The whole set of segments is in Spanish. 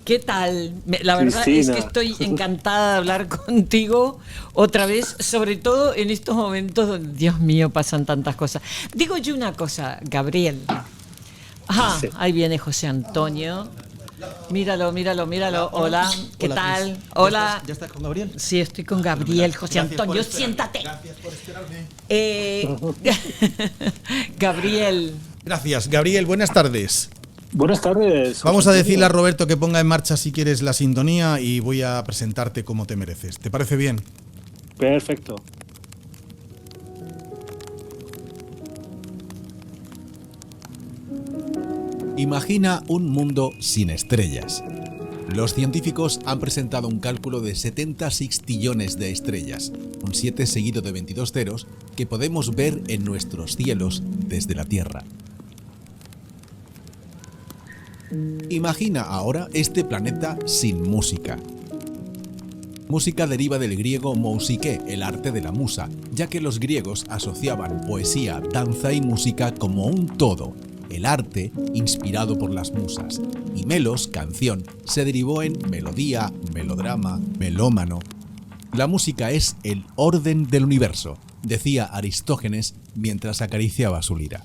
¿Qué tal? La verdad es que estoy encantada de hablar contigo otra vez, sobre todo en estos momentos donde, Dios mío, pasan tantas cosas. Digo yo una cosa, Gabriel. Sí. Ahí viene José Antonio. Míralo. Hola, ¿qué Hola, tal? Cris. Hola. ¿Ya estás con Gabriel? Sí, estoy con Gabriel. José Antonio, siéntate. Gracias por esperarme. Gabriel. Gracias, Gabriel. Buenas tardes. Buenas tardes. Vamos a decirle a Roberto que ponga en marcha, si quieres, la sintonía y voy a presentarte como te mereces. ¿Te parece bien? Perfecto. Imagina un mundo sin estrellas. Los científicos han presentado un cálculo de 70 sextillones de estrellas, un 7 seguido de 22 ceros, que podemos ver en nuestros cielos desde la Tierra. Imagina ahora este planeta sin música. Música deriva del griego mousike, el arte de la musa, ya que los griegos asociaban poesía, danza y música como un todo, el arte inspirado por las musas, y melos, canción, se derivó en melodía, melodrama, melómano. La música es el orden del universo, decía Aristógenes mientras acariciaba su lira.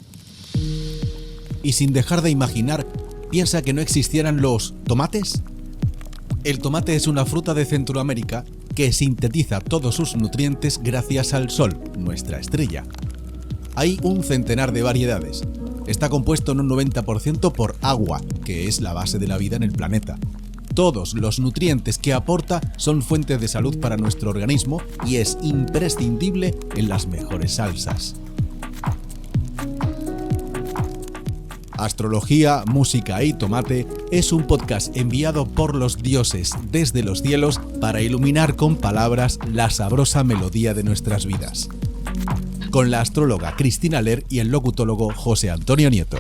Y sin dejar de imaginar, ¿piensa que no existieran los tomates? El tomate es una fruta de Centroamérica que sintetiza todos sus nutrientes gracias al sol, nuestra estrella. Hay un centenar de variedades. Está compuesto en un 90% por agua, que es la base de la vida en el planeta. Todos los nutrientes que aporta son fuentes de salud para nuestro organismo y es imprescindible en las mejores salsas. Astrología, Música y Tomate es un podcast enviado por los dioses desde los cielos para iluminar con palabras la sabrosa melodía de nuestras vidas. Con la astróloga Cristina Ler y el locutólogo José Antonio Nieto.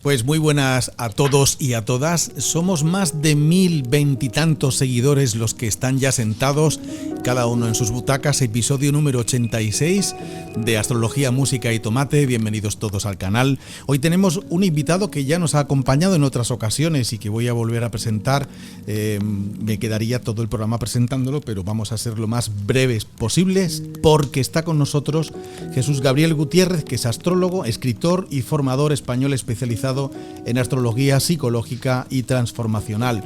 Pues muy buenas a todos y a todas. Somos más de 1020 y tantos seguidores los que están ya sentados, cada uno en sus butacas. Episodio número 86 de Astrología, Música y Tomate. Bienvenidos todos al canal. Hoy tenemos un invitado que ya nos ha acompañado en otras ocasiones y que voy a volver a presentar. Me quedaría todo el programa presentándolo, pero vamos a ser lo más breves posibles porque está con nosotros Jesús Gabriel Gutiérrez, que es astrólogo, escritor y formador español especializado en astrología psicológica y transformacional.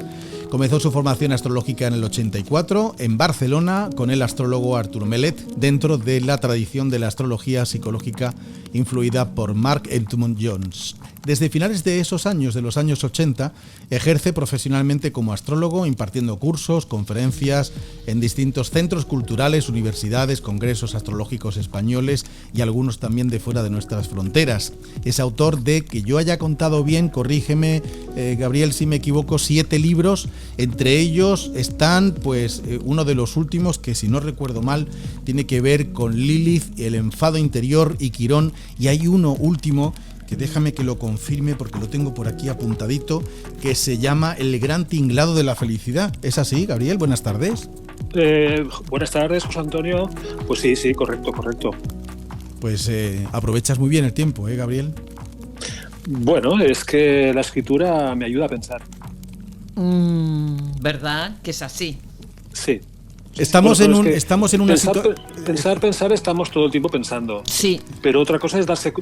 Comenzó su formación astrológica en el 84 en Barcelona con el astrólogo Artur Melet, dentro de la tradición de la astrología psicológica influida por Mark Edmund Jones. Desde finales de esos años, de los años 80, ejerce profesionalmente como astrólogo, impartiendo cursos, conferencias en distintos centros culturales, universidades, congresos astrológicos españoles y algunos también de fuera de nuestras fronteras. Es autor de, que yo haya contado bien, corrígeme Gabriel si me equivoco, 7 libros. Entre ellos están uno de los últimos que, si no recuerdo mal, tiene que ver con Lilith, el enfado interior y Quirón, y hay uno último que déjame que lo confirme porque lo tengo por aquí apuntadito, que se llama El gran tinglado de la felicidad. ¿Es así, Gabriel? Buenas tardes. Buenas tardes, José Antonio. Pues sí, correcto. Pues aprovechas muy bien el tiempo, Gabriel. Bueno, es que la escritura me ayuda a pensar. ¿Verdad? Que es así. Sí. Estamos en una situación. Pensar, estamos todo el tiempo pensando. Sí. Pero otra cosa es darse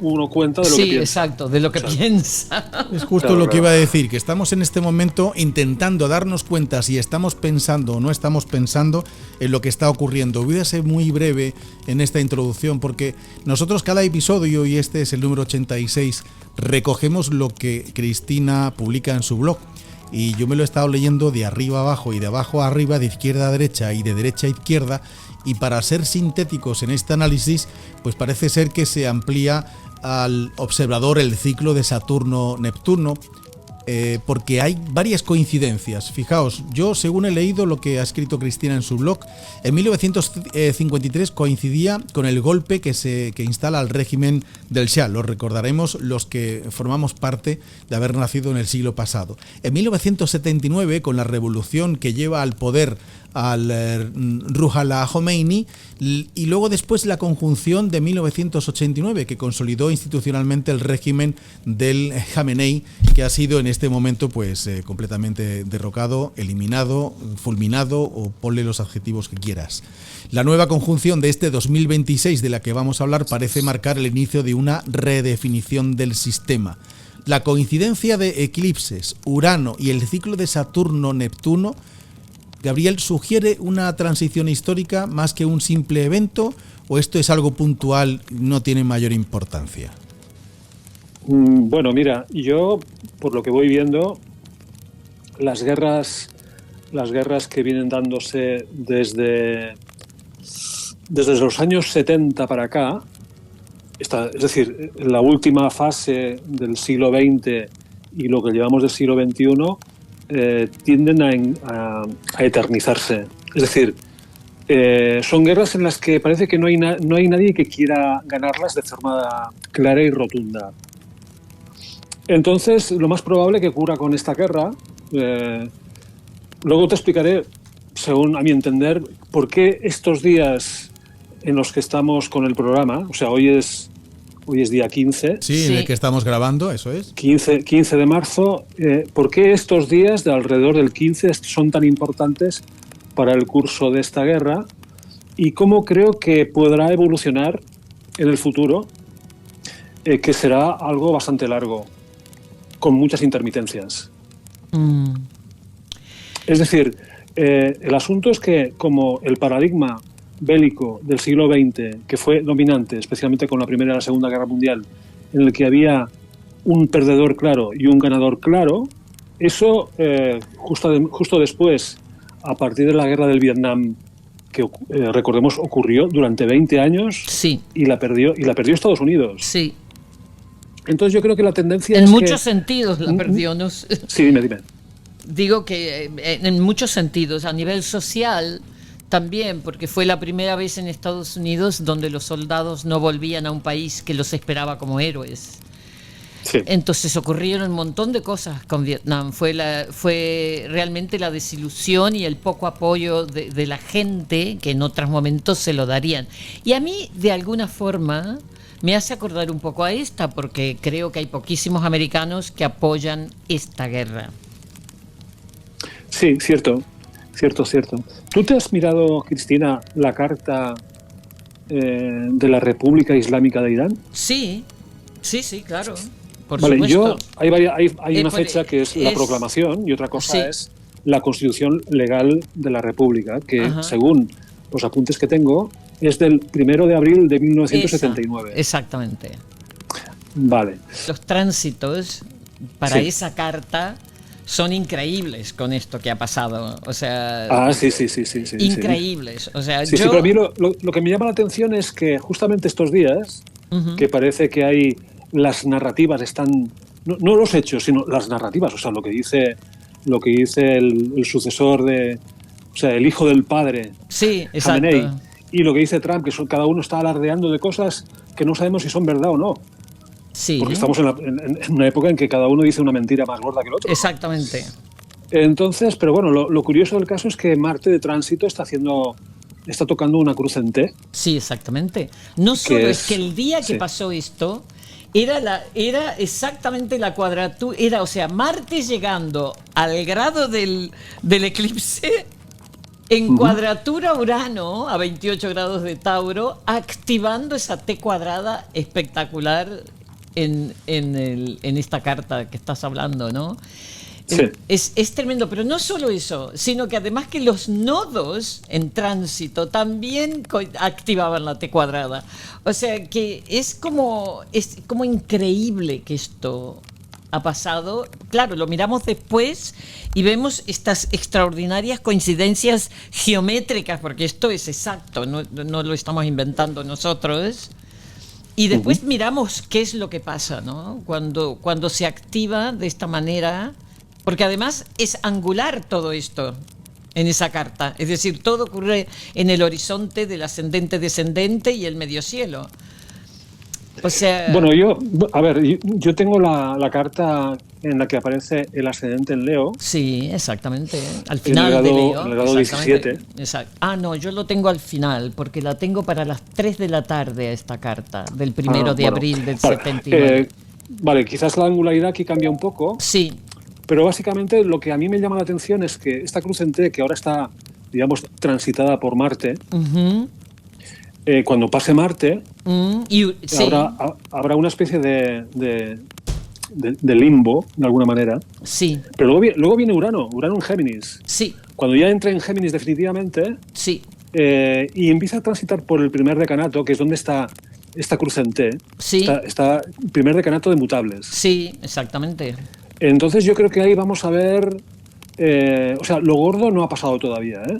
uno cuenta de lo que piensa. Sí, exacto, de lo que piensa. Es justo lo que iba a decir, que estamos en este momento intentando darnos cuenta si estamos pensando o no estamos pensando en lo que está ocurriendo. Voy a ser muy breve en esta introducción porque nosotros cada episodio, y este es el número 86, recogemos lo que Cristina publica en su blog. Y yo me lo he estado leyendo de arriba a abajo y de abajo a arriba, de izquierda a derecha y de derecha a izquierda, y para ser sintéticos en este análisis, pues parece ser que se amplía al observador el ciclo de Saturno-Neptuno, porque hay varias coincidencias. Fijaos, yo según he leído lo que ha escrito Cristina en su blog, en 1953 coincidía con el golpe que instala el régimen del Shah. Lo recordaremos los que formamos parte de haber nacido en el siglo pasado. En 1979, con la revolución que lleva al poder al Ruhollah Khomeini, y luego después la conjunción de 1989, que consolidó institucionalmente el régimen del Jamenei, que ha sido en este momento pues completamente derrocado, eliminado, fulminado, o ponle los adjetivos que quieras. La nueva conjunción de este 2026 de la que vamos a hablar parece marcar el inicio de una redefinición del sistema. La coincidencia de eclipses, Urano y el ciclo de Saturno-Neptuno, Gabriel, ¿sugiere una transición histórica más que un simple evento, o esto es algo puntual y no tiene mayor importancia? Bueno, mira, yo por lo que voy viendo, las guerras que vienen dándose desde los años 70 para acá, es decir, la última fase del siglo XX y lo que llevamos del siglo XXI, tienden a eternizarse. Es decir, son guerras en las que parece que no hay nadie que quiera ganarlas de forma clara y rotunda. Entonces, lo más probable que ocurra con esta guerra, luego te explicaré, según a mi entender, por qué estos días en los que estamos con el programa, o sea, hoy es día 15. Sí, en el que estamos grabando, eso es. 15 de marzo. ¿Por qué estos días de alrededor del 15 son tan importantes para el curso de esta guerra? Y cómo creo que podrá evolucionar en el futuro, que será algo bastante largo, con muchas intermitencias. Es decir, el asunto es que como el paradigma bélico del siglo XX, que fue dominante, especialmente con la Primera y la Segunda Guerra Mundial, en el que había un perdedor claro y un ganador claro, eso justo después, a partir de la Guerra del Vietnam, que recordemos ocurrió durante 20 años, sí, y la perdió Estados Unidos. Sí. Entonces yo creo que la tendencia en muchos sentidos la perdió, ¿no? Sí, dime. Digo que en muchos sentidos, a nivel social también, porque fue la primera vez en Estados Unidos donde los soldados no volvían a un país que los esperaba como héroes. Sí. Entonces ocurrieron un montón de cosas con Vietnam. Fue realmente la desilusión y el poco apoyo de la gente, que en otros momentos se lo darían. Y a mí, de alguna forma, me hace acordar un poco a esta, porque creo que hay poquísimos americanos que apoyan esta guerra. Sí, cierto. ¿Tú te has mirado, Cristina, la carta de la República Islámica de Irán? Sí, claro. Por vale, supuesto. Hay una fecha que es la proclamación, y otra cosa es la constitución legal de la República, que según los apuntes que tengo es del 1 de abril de 1979. Exactamente. Vale. Los tránsitos para esa carta son increíbles con esto que ha pasado, o sea... Sí. Increíbles, o sea, sí, pero a mí lo que me llama la atención es que justamente estos días, que parece que hay las narrativas están... No los hechos, sino las narrativas, o sea, lo que dice el sucesor de... O sea, el hijo del padre, sí, exacto, Jamenei, y lo que dice Trump, que cada uno está alardeando de cosas que no sabemos si son verdad o no. Sí. Porque estamos en una época en que cada uno dice una mentira más gorda que el otro. Exactamente. Entonces, pero bueno, lo curioso del caso es que Marte de tránsito está tocando una cruz en T. Sí, exactamente. No solo es que el día que pasó esto era exactamente la cuadratura, o sea, Marte llegando al grado del eclipse en cuadratura Urano a 28 grados de Tauro, activando esa T cuadrada espectacular en esta carta que estás hablando, ¿no? Sí. Es tremendo, pero no solo eso, sino que además que los nodos en tránsito también activaban la T cuadrada. O sea que es como increíble que esto ha pasado. Claro, lo miramos después y vemos estas extraordinarias coincidencias geométricas, porque esto es exacto, no lo estamos inventando nosotros. Y después miramos qué es lo que pasa, ¿no? Cuando se activa de esta manera, porque además es angular todo esto en esa carta. Es decir, todo ocurre en el horizonte del ascendente-descendente y el medio cielo. O sea... Bueno, yo tengo la carta en la que aparece el ascendente en Leo. Sí, exactamente. Al final de Leo. En el grado 17. No, yo lo tengo al final, porque la tengo para las 3 de la tarde a esta carta, del 1 de abril del 79. Vale, quizás la angularidad aquí cambia un poco. Sí. Pero básicamente lo que a mí me llama la atención es que esta cruz en T, que ahora está, digamos, transitada por Marte, cuando pase Marte, habrá una especie de limbo, de alguna manera. Sí. Pero luego viene Urano en Géminis. Sí. Cuando ya entre en Géminis definitivamente, sí. Y empieza a transitar por el primer decanato, que es donde está esta cruz en T, sí. está el primer decanato de mutables. Sí, exactamente. Entonces yo creo que ahí vamos a ver... o sea, lo gordo no ha pasado todavía, ¿eh?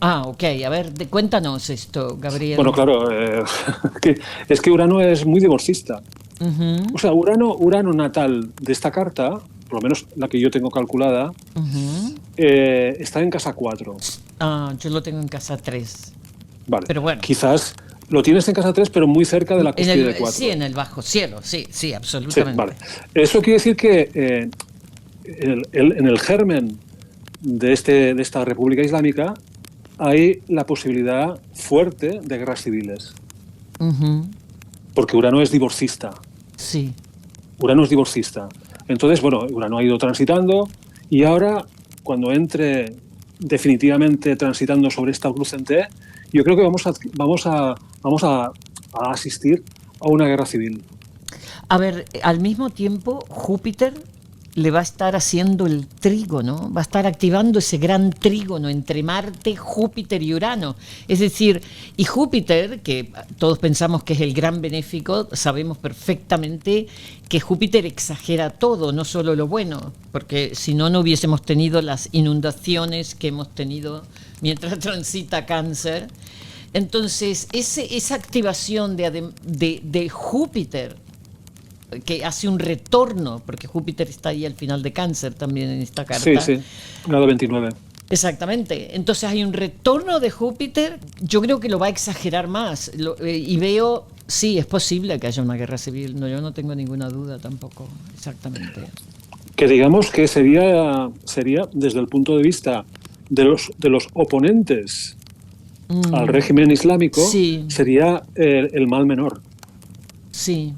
Ok. A ver, cuéntanos esto, Gabriel. Bueno, claro, es que Urano es muy divorcista. O sea, Urano natal de esta carta, por lo menos la que yo tengo calculada, está en casa 4. Yo lo tengo en casa 3. Vale, pero bueno. Quizás lo tienes en casa 3, pero muy cerca de la cúspide de 4. Sí, en el bajo cielo, sí, absolutamente. Sí, vale. Eso quiere decir que en el germen de esta República Islámica hay la posibilidad fuerte de guerras civiles. Porque Urano es divorcista. Sí. Urano es divorcista. Entonces, bueno, Urano ha ido transitando y ahora, cuando entre definitivamente transitando sobre esta cruz en T, yo creo que vamos a asistir a una guerra civil. A ver, al mismo tiempo, Júpiter le va a estar haciendo el trígono, va a estar activando ese gran trígono entre Marte, Júpiter y Urano. Es decir, y Júpiter, que todos pensamos que es el gran benéfico, sabemos perfectamente que Júpiter exagera todo, no solo lo bueno, porque si no, no hubiésemos tenido las inundaciones que hemos tenido mientras transita Cáncer. Entonces, esa activación de Júpiter, que hace un retorno, porque Júpiter está ahí al final de Cáncer también en esta carta. Sí, grado 29. Exactamente. Entonces hay un retorno de Júpiter, yo creo que lo va a exagerar más. Y veo, sí, es posible que haya una guerra civil, yo no tengo ninguna duda tampoco, exactamente. Que digamos que sería desde el punto de vista de los oponentes al régimen islámico, sería el mal menor. Sí.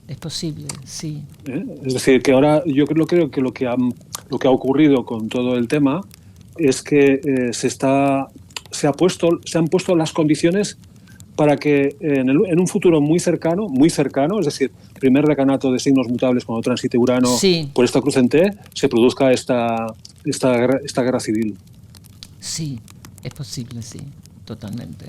Es posible, sí. Es decir, que ahora yo creo que lo que ha ocurrido con todo el tema es que se han puesto las condiciones para que en un futuro muy cercano, es decir, primer decanato de signos mutables cuando transite Urano por esta cruz en T, se produzca esta guerra civil. Sí, es posible, sí, totalmente.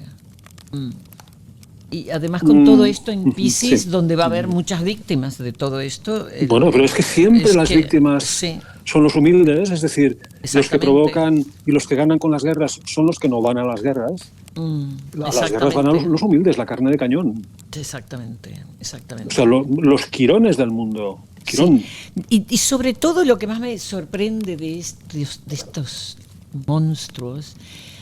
Y además con todo esto en Piscis, donde va a haber muchas víctimas de todo esto. Bueno, pero es que siempre las víctimas son los humildes, es decir, los que provocan y los que ganan con las guerras son los que no van a las guerras. Las guerras van a los humildes, la carne de cañón. Exactamente. O sea, los quirones del mundo. Quirón. Sí. Y sobre todo lo que más me sorprende de estos monstruos,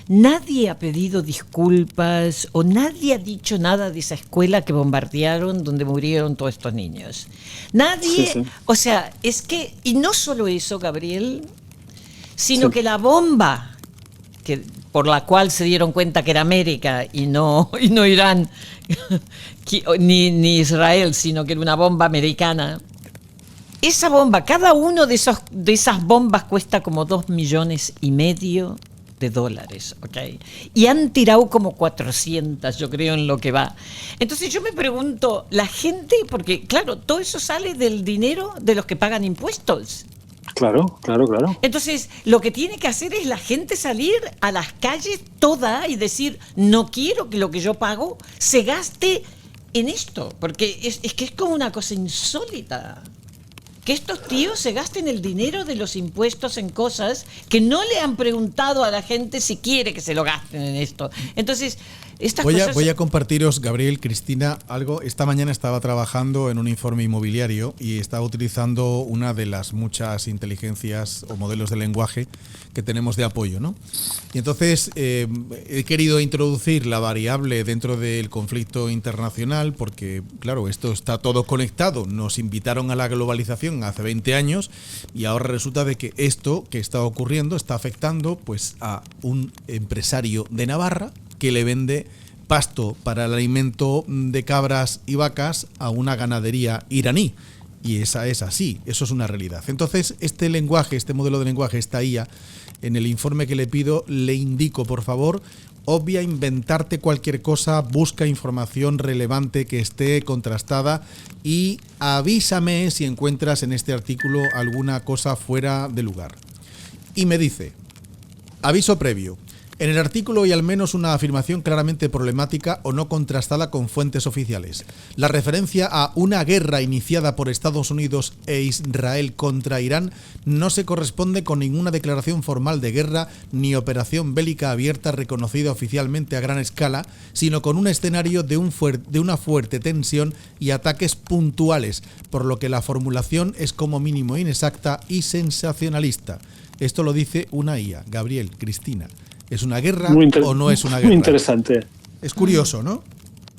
nadie ha pedido disculpas o nadie ha dicho nada de esa escuela que bombardearon donde murieron todos estos niños. Nadie, o sea, es que, y no solo eso, Gabriel, sino que la bomba por la cual se dieron cuenta que era América y no Irán ni Israel, sino que era una bomba americana. Esa bomba, cada uno de esas bombas cuesta como $2,5 millones $, ¿ok? Y han tirado como 400, yo creo, en lo que va. Entonces yo me pregunto, la gente, porque claro, todo eso sale del dinero de los que pagan impuestos. Claro. Entonces, lo que tiene que hacer es la gente salir a las calles toda y decir, no quiero que lo que yo pago se gaste en esto, porque es que es como una cosa insólita. Que estos tíos se gasten el dinero de los impuestos en cosas que no le han preguntado a la gente si quiere que se lo gasten en esto. Entonces, Estas Voy cosas... a compartiros, Gabriel, Cristina, algo. Esta mañana estaba trabajando en un informe inmobiliario y estaba utilizando una de las muchas inteligencias o modelos de lenguaje que tenemos de apoyo, ¿no? Y entonces he querido introducir la variable dentro del conflicto internacional porque, claro, esto está todo conectado. Nos invitaron a la globalización hace 20 años y ahora resulta de que esto que está ocurriendo está afectando pues a un empresario de Navarra que le vende pasto para el alimento de cabras y vacas a una ganadería iraní. Y esa es así, eso es una realidad. Entonces, este lenguaje, este modelo de lenguaje, esta IA, en el informe que le pido, le indico, por favor, obvia inventarte cualquier cosa, busca información relevante que esté contrastada y avísame si encuentras en este artículo alguna cosa fuera de lugar. Y me dice, aviso previo. En el artículo hay al menos una afirmación claramente problemática o no contrastada con fuentes oficiales. La referencia a una guerra iniciada por Estados Unidos e Israel contra Irán no se corresponde con ninguna declaración formal de guerra ni operación bélica abierta reconocida oficialmente a gran escala, sino con un escenario de una fuerte tensión y ataques puntuales, por lo que la formulación es como mínimo inexacta y sensacionalista. Esto lo dice una IA. Gabriel, Cristina. ¿Es una guerra o no es una guerra? Muy interesante. Es curioso, ¿no?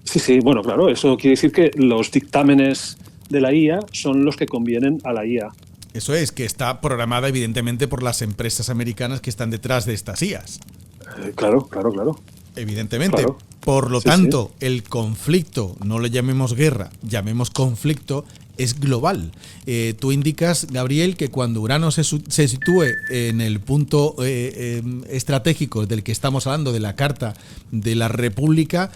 Sí, bueno, claro, eso quiere decir que los dictámenes de la IA son los que convienen a la IA. Eso es, que está programada evidentemente por las empresas americanas que están detrás de estas IAs. Claro. Evidentemente. Claro. Por lo tanto, el conflicto, no lo llamemos guerra, llamemos conflicto, es global. Tú indicas, Gabriel, que cuando Urano se sitúe en el punto estratégico del que estamos hablando, de la Carta de la República,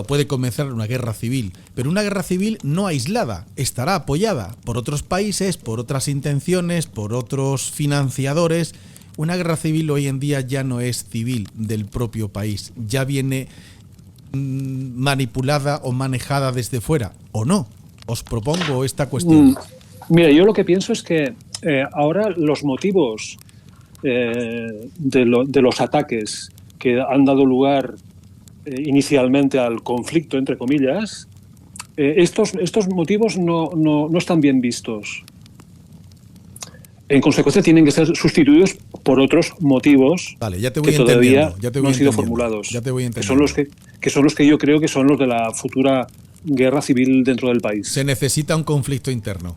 puede comenzar una guerra civil, pero una guerra civil no aislada, estará apoyada por otros países, por otras intenciones, por otros financiadores. Una guerra civil hoy en día ya no es civil del propio país, ya viene manipulada o manejada desde fuera, ¿o no? Os propongo esta cuestión. Mira, yo lo que pienso es que ahora los motivos de los ataques que han dado lugar inicialmente al conflicto, entre comillas, estos motivos no están bien vistos. En consecuencia, tienen que ser sustituidos por otros motivos que todavía no han sido formulados. Ya te voy entendiendo. Que son los que yo creo que son los de la futura guerra civil dentro del país. Se necesita un conflicto interno.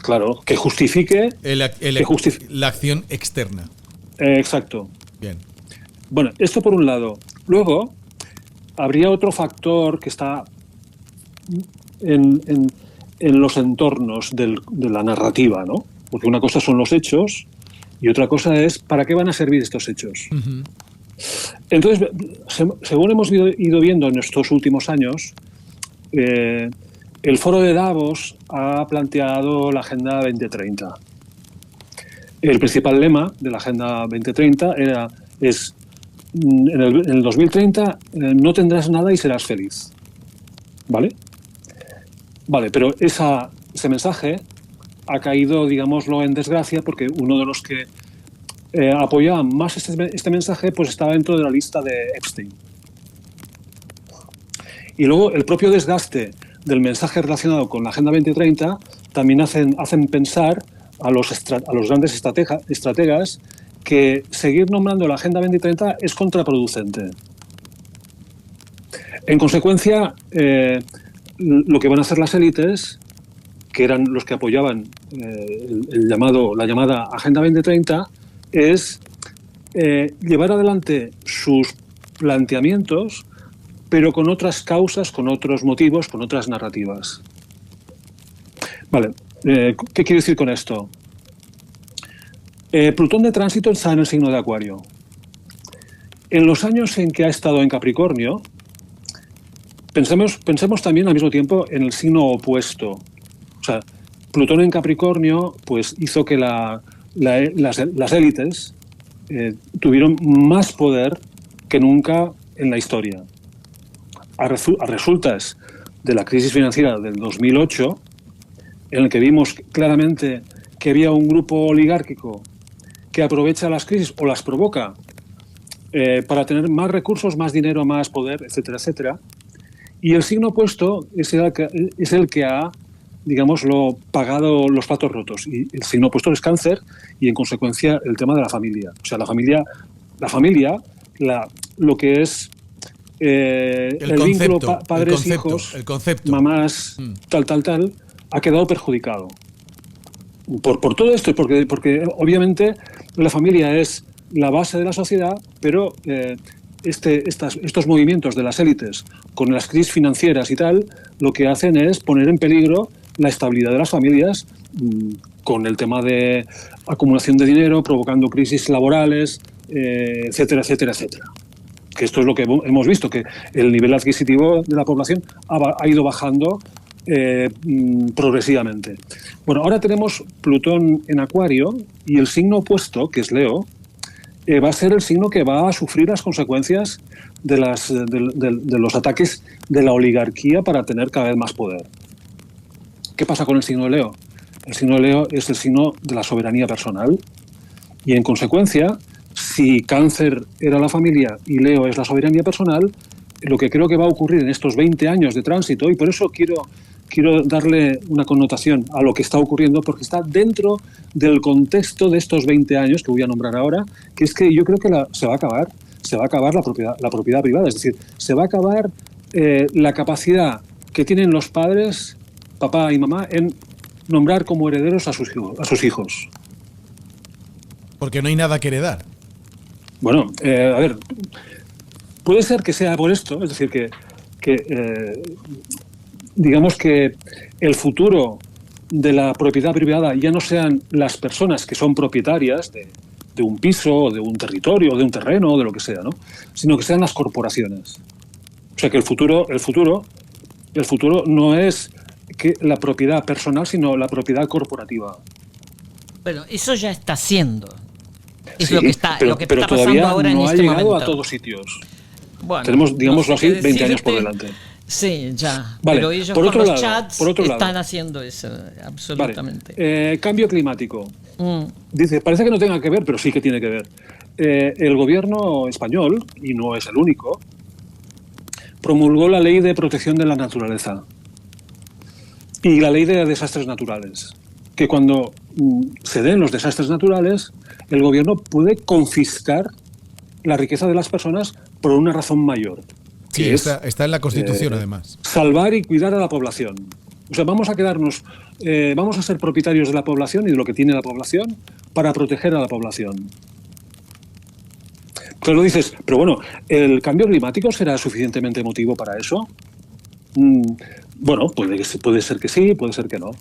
Claro, que justifique la acción externa. Exacto. Bien. Bueno, esto por un lado. Luego, habría otro factor que está en los entornos de la narrativa, ¿no? Porque una cosa son los hechos y otra cosa es para qué van a servir estos hechos. Uh-huh. Entonces, según hemos ido viendo en estos últimos años, el Foro de Davos ha planteado la Agenda 2030. El principal lema de la Agenda 2030 es en el 2030 no tendrás nada y serás feliz. ¿Vale? Vale, pero ese mensaje ha caído, digámoslo, en desgracia porque uno de los que apoyaban más este mensaje pues estaba dentro de la lista de Epstein. Y luego el propio desgaste del mensaje relacionado con la Agenda 2030 también hacen pensar a los grandes estrategas que seguir nombrando la Agenda 2030 es contraproducente. En consecuencia, lo que van a hacer las élites, que eran los que apoyaban la llamada Agenda 2030, es llevar adelante sus planteamientos, pero con otras causas, con otros motivos, con otras narrativas. Vale, ¿qué quiero decir con esto? Plutón de tránsito está en el signo de Acuario. En los años en que ha estado en Capricornio, pensemos también al mismo tiempo en el signo opuesto. O sea, Plutón en Capricornio pues hizo que las élites tuvieron más poder que nunca en la historia. A resultas de la crisis financiera del 2008, en el que vimos claramente que había un grupo oligárquico que aprovecha las crisis o las provoca para tener más recursos, más dinero, más poder, etcétera, etcétera. Y el signo opuesto es el que ha, digámoslo, pagado los platos rotos. Y el signo opuesto es Cáncer y, en consecuencia, el tema de la familia. O sea, la familia, lo que es el vínculo padres-hijos, mamás, tal, ha quedado perjudicado. Por todo esto, porque obviamente la familia es la base de la sociedad, pero estos movimientos de las élites con las crisis financieras y tal, lo que hacen es poner en peligro la estabilidad de las familias, con el tema de acumulación de dinero, provocando crisis laborales, etcétera, etcétera, etcétera. Que esto es lo que hemos visto, que el nivel adquisitivo de la población ha ido bajando progresivamente. Bueno, ahora tenemos Plutón en Acuario y el signo opuesto, que es Leo, va a ser el signo que va a sufrir las consecuencias de los ataques de la oligarquía para tener cada vez más poder. ¿Qué pasa con el signo de Leo? El signo de Leo es el signo de la soberanía personal y, en consecuencia, si Cáncer era la familia y Leo es la soberanía personal, lo que creo que va a ocurrir en estos 20 años de tránsito, y por eso quiero darle una connotación a lo que está ocurriendo, porque está dentro del contexto de estos 20 años que voy a nombrar ahora, que es que yo creo que se va a acabar la propiedad privada, es decir, se va a acabar la capacidad que tienen los padres, papá y mamá, en nombrar como herederos a sus hijos. Porque no hay nada que heredar. Bueno, a ver, puede ser que sea por esto, es decir, que digamos que el futuro de la propiedad privada ya no sean las personas que son propietarias de un piso, de un territorio, de un terreno, de lo que sea, ¿no? Sino que sean las corporaciones. O sea, que el futuro no es que la propiedad personal, sino la propiedad corporativa. Bueno, eso ya está haciendo. Es sí, lo que está todavía pasando ahora no en ha este llegado momento. a todos sitios. Bueno, tenemos, digámoslo no sé así, qué 20 años por decirte. delante. Sí, ya. Vale, Pero ellos por con otro los lado, chats por otro están lado. haciendo eso, absolutamente. Vale. Cambio climático. Mm. Dice, parece que no tenga que ver, pero sí que tiene que ver. El gobierno español, y no es el único, promulgó la Ley de Protección de la Naturaleza y la Ley de Desastres Naturales, que cuando se den los desastres naturales, el gobierno puede confiscar la riqueza de las personas por una razón mayor. Sí, está en la Constitución, además. Salvar y cuidar a la población. O sea, vamos a ser propietarios de la población y de lo que tiene la población para proteger a la población. Claro, dices, pero bueno, ¿el cambio climático será suficientemente motivo para eso? Bueno, puede ser que sí, puede ser que no.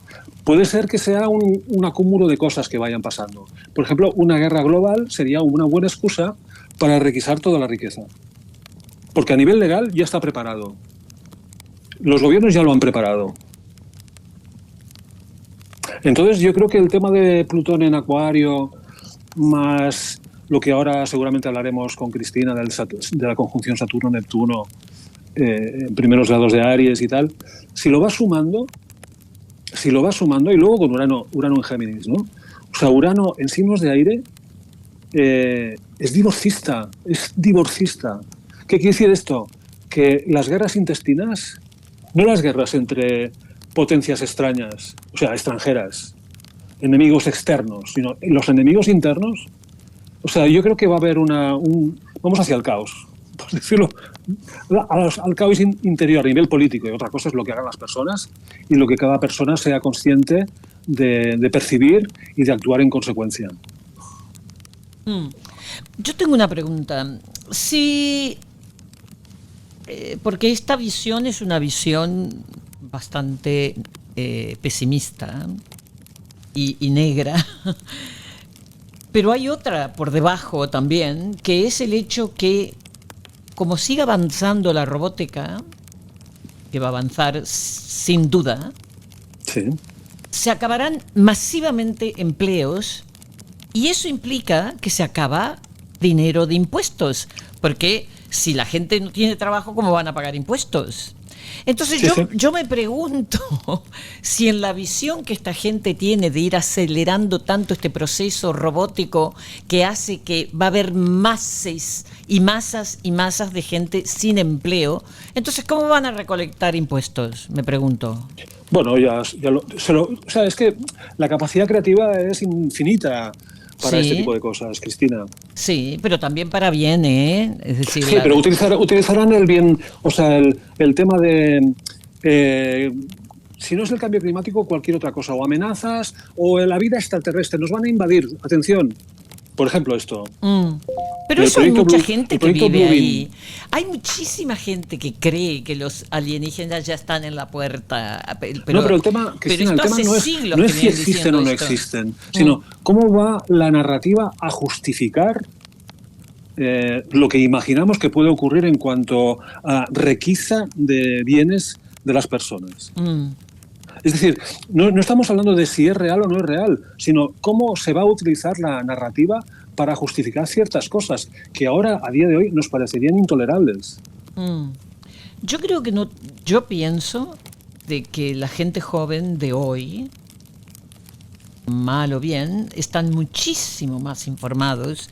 Puede ser que sea un acúmulo de cosas que vayan pasando. Por ejemplo, una guerra global sería una buena excusa para requisar toda la riqueza. Porque a nivel legal ya está preparado. Los gobiernos ya lo han preparado. Entonces yo creo que el tema de Plutón en Acuario, más lo que ahora seguramente hablaremos con Cristina de la conjunción Saturno-Neptuno, en primeros grados de Aries y tal, si lo vas sumando, y luego con Urano en Géminis, ¿no? O sea, Urano en signos de aire es divorcista. ¿Qué quiere decir esto? Que las guerras intestinas, no las guerras entre potencias extrañas, o sea, extranjeras, enemigos externos, sino los enemigos internos. O sea, yo creo que va a haber vamos hacia el caos, por decirlo, al caos interior a nivel político, y otra cosa es lo que hagan las personas y lo que cada persona sea consciente de percibir y de actuar en consecuencia. Yo tengo una pregunta. Sí, porque esta visión es una visión bastante pesimista y negra. Pero hay otra por debajo también, que es el hecho que, como sigue avanzando la robótica, que va a avanzar sin duda, sí, se acabarán masivamente empleos, y eso implica que se acaba dinero de impuestos, porque si la gente no tiene trabajo, ¿cómo van a pagar impuestos? Entonces Sí, sí. yo me pregunto si en la visión que esta gente tiene de ir acelerando tanto este proceso robótico que hace que va a haber masas y masas y masas de gente sin empleo, entonces ¿cómo van a recolectar impuestos? Me pregunto. Bueno, o sea, es que la capacidad creativa es infinita para Sí. este tipo de cosas, Cristina. Sí, pero también para bien, ¿eh? Es decir, Sí, pero utilizarán el bien, o sea, el tema de, si no es el cambio climático, cualquier otra cosa, o amenazas, o la vida extraterrestre, nos van a invadir, atención, por ejemplo esto. Pero El eso hay proyecto mucha Blue- gente el que proyecto vive Blue ahí. Hay muchísima gente que cree que los alienígenas ya están en la puerta. No, pero el tema, Cristina, el esto tema hace no siglos no que es si vienen existen diciendo o no esto. existen, sino cómo va la narrativa a justificar lo que imaginamos que puede ocurrir en cuanto a requisa de bienes de las personas. Es decir, no estamos hablando de si es real o no es real, sino cómo se va a utilizar la narrativa para justificar ciertas cosas que ahora, a día de hoy, nos parecerían intolerables. Yo creo que no. Yo pienso de que la gente joven de hoy, mal o bien, están muchísimo más informados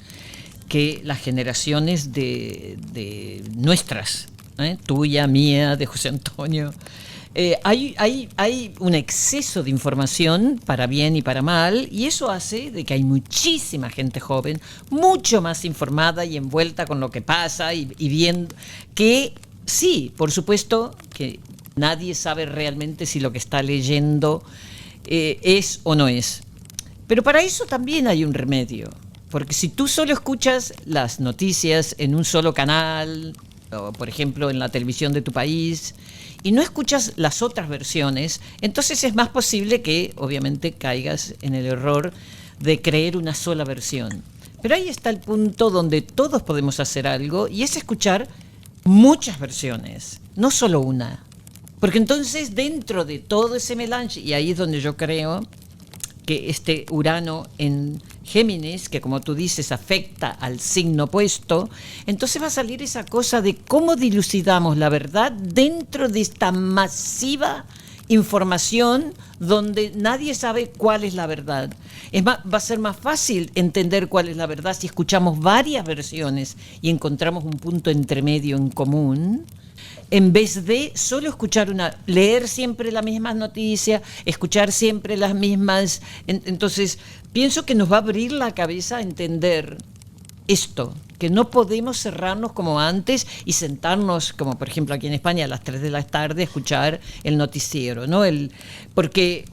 que las generaciones de nuestras, tuya, mía, de José Antonio. Hay un exceso de información para bien y para mal, y eso hace de que hay muchísima gente joven, mucho más informada y envuelta con lo que pasa y viendo que sí, por supuesto que nadie sabe realmente si lo que está leyendo es o no es. Pero para eso también hay un remedio, porque si tú solo escuchas las noticias en un solo canal, o por ejemplo en la televisión de tu país, y no escuchas las otras versiones, entonces es más posible que obviamente caigas en el error de creer una sola versión. Pero ahí está el punto donde todos podemos hacer algo, y es escuchar muchas versiones, no solo una. Porque entonces dentro de todo ese melange, y ahí es donde yo creo que este Urano en Géminis, que como tú dices afecta al signo opuesto, entonces va a salir esa cosa de cómo dilucidamos la verdad dentro de esta masiva información donde nadie sabe cuál es la verdad. Va a ser más fácil entender cuál es la verdad si escuchamos varias versiones y encontramos un punto entremedio en común, en vez de solo escuchar leer siempre la misma noticia, escuchar siempre las mismas. Entonces, pienso que nos va a abrir la cabeza a entender esto, que no podemos cerrarnos como antes y sentarnos, como por ejemplo aquí en España a las 3 de la tarde, a escuchar el noticiero, ¿no? Porque